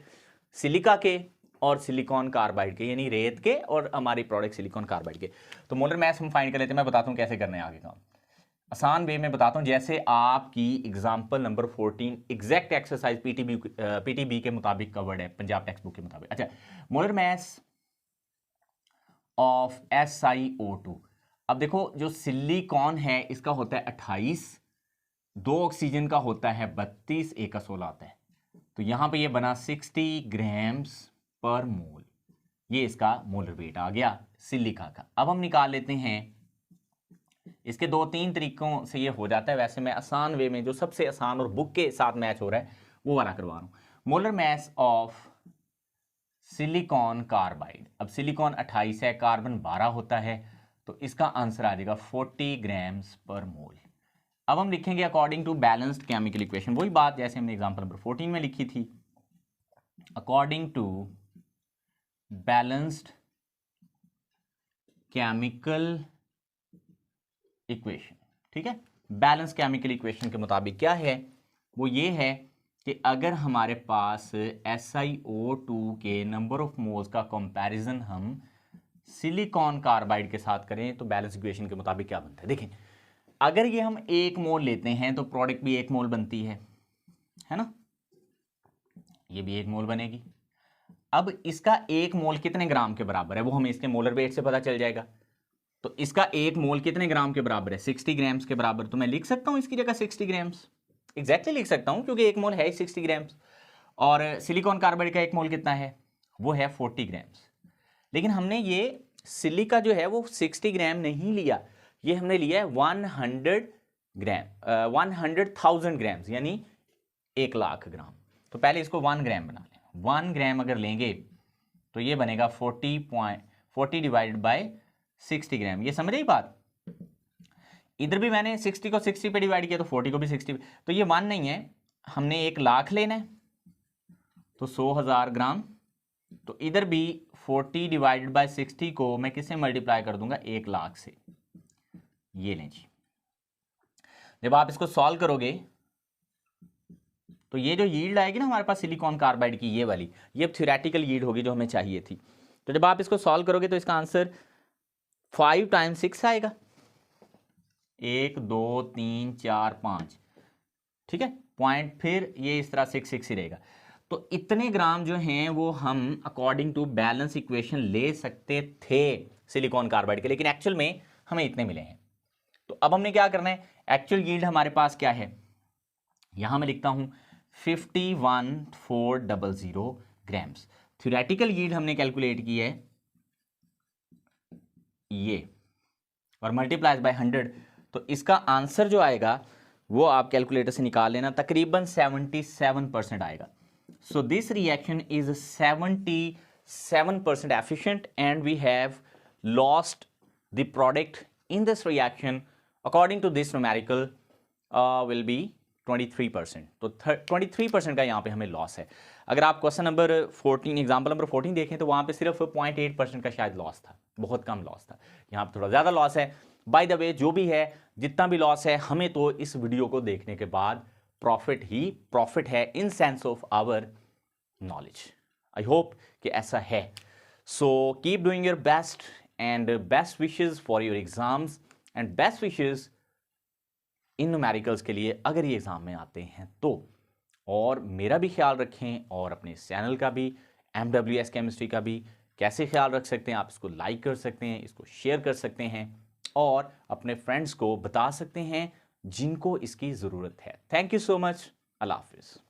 सिलिका के और सिलिकॉन कार्बाइड के, यानी रेत के और हमारी प्रोडक्ट सिलिकॉन कार्बाइड के। तो मोलर मास हम फाइंड कर लेते हैं। मैं बताता हूं कैसे करना है आगे काम, आसान वे में बताता हूं। जैसे आपकी example number 14 exact exercise PTB के मुताबिक कवर्ड है, पंजाब टेक्स्ट बुक के मुताबिक। अच्छा, मोलर मास ऑफ SiO2। अब देखो जो सिलिकॉन है इसका होता है 28, 2 ऑक्सीजन का होता है 32, 1 का 16 आता है, तो यहां पे ये बना 60 ग्राम्स पर मोल। ये इसका मोलर वेट आ गया सिलिका का। अब हम निकाल लेते हैं, इसके 2-3 तरीकों से ये हो जाता है। वैसे मैं आसान वे में, जो सबसे आसान और बुक के साथ मैच हो रहा है वो वाला करवा रहा हूं। Molar mass of silicon carbide, अब सिलिकॉन 28 है, कार्बन 12 होता है, तो इसका आंसर आ जाएगा 40 ग्राम्स पर मोल। अब हम लिखेंगे according to balanced chemical equation, वही बात जैसे हमने एग्जांपल नंबर 14 में लिखी थी, according to balanced chemical equation. ठीक है, बैलेंस केमिकल इक्वेशन के मुताबिक क्या है, वो ये है कि अगर हमारे पास SiO2 के नंबर ऑफ मोल्स का कंपैरिजन हम सिलिकॉन कार्बाइड के साथ करें तो बैलेंस इक्वेशन के मुताबिक क्या बनता है। देखें, अगर ये हम 1 मोल लेते हैं तो प्रोडक्ट भी 1 मोल बनती है ना, ये भी 1 मोल बनेगी। अब इसका 1 मोल कितने ग्राम के बराबर है वो हमें इसके मोलर वेट से पता चल जाएगा। तो इसका 1 मोल कितने ग्राम के बराबर है, 60 ग्राम्स के बराबर। तो मैं लिख सकता हूं इसकी जगह 60 ग्राम्स, एग्जैक्टली लिख सकता हूं क्योंकि 1 मोल है 60 ग्राम्स। और सिलिकॉन कार्बाइड का 1 मोल कितना है, वो है 40 ग्राम्स। लेकिन हमने ये सिलिका जो है वो 60 ग्राम नहीं लिया, ये हमने लिया है 100 ग्राम, 100,000 ग्राम्स यानी 1 लाख ग्राम। तो पहले इसको 1 ग्राम बना लें। 1 ग्राम अगर लेंगे तो ये बनेगा 40 डिवाइडेड बाय 60 ग्राम। ये समझ रही बात, इधर भी मैंने 60 को 60 पे डिवाइड किया तो 40 को भी 60 पे, तो ये 1 नहीं है, हमने 1 लाख लेना है तो 100,000 ग्राम। तो इधर भी 40 डिवाइडेड बाय 60 को मैं किससे मल्टीप्लाई कर दूंगा, 1 लाख से। ये लें जी, जब आप इसको सॉल्व करोगे तो ये जो यील्ड आएगी ना हमारे पास सिलिकॉन कार्बाइड की, ये वाली, ये थ्योरेटिकल यील्ड होगी जो हमें चाहिए थी। तो जब आप इसको सॉल्व करोगे तो इसका आंसर 5 × 6 आएगा, 1 2 3 4 5, ठीक है, पॉइंट फिर ये इस तरह 6 ही रहेगा। तो इतने ग्राम जो हैं वो हम अकॉर्डिंग टू बैलेंस इक्वेशन ले सकते थे सिलिकॉन कार्बाइड के, लेकिन एक्चुअल में हमें इतने मिले हैं। तो अब हमने क्या करना है, एक्चुअल यील्ड हमारे पास क्या है, यहां मैं लिखता हूं 51,400 ग्राम्स। थ्योरेटिकल यील्ड हमने कैलकुलेट की है ये, और मल्टीप्लाइज बाय 100, तो इसका आंसर जो आएगा वो आप कैलकुलेटर से निकाल लेना, तकरीबन 77% आएगा। So this reaction is 77% efficient and we have lost the product in this reaction according to this numerical will be 23%। तो 23% का यहाँ पे हमें लॉस है। अगर आप क्वेश्चन नंबर 14 एग्जाम्पल नंबर 14 देखें तो वहाँ पे सिर्फ 0.8% का शायद लॉस था, बहुत कम लॉस था। यहाँ पे थोड़ा ज़्यादा लॉस है। बाय द वे जो भी है, जितना भी लॉस है, हमें तो इस वीडियो को देखने के बाद प्रॉफिट ही प्रॉफिट है in sense of our knowledge. I hope कि ऐसा है। So keep doing your best and best wishes for your exams and best wishes in numericals के लिए अगर ये एग्जाम में आते हैं तो। और मेरा भी ख्याल रखें और अपने चैनल का भी, MWS केमिस्ट्री का भी कैसे ख्याल रख सकते हैं, आप इसको लाइक कर सकते हैं, इसको शेयर कर सकते हैं और अपने फ्रेंड्स को बता सकते हैं जिनको इसकी ज़रूरत है। Thank you so much. अल्लाह हाफिज़।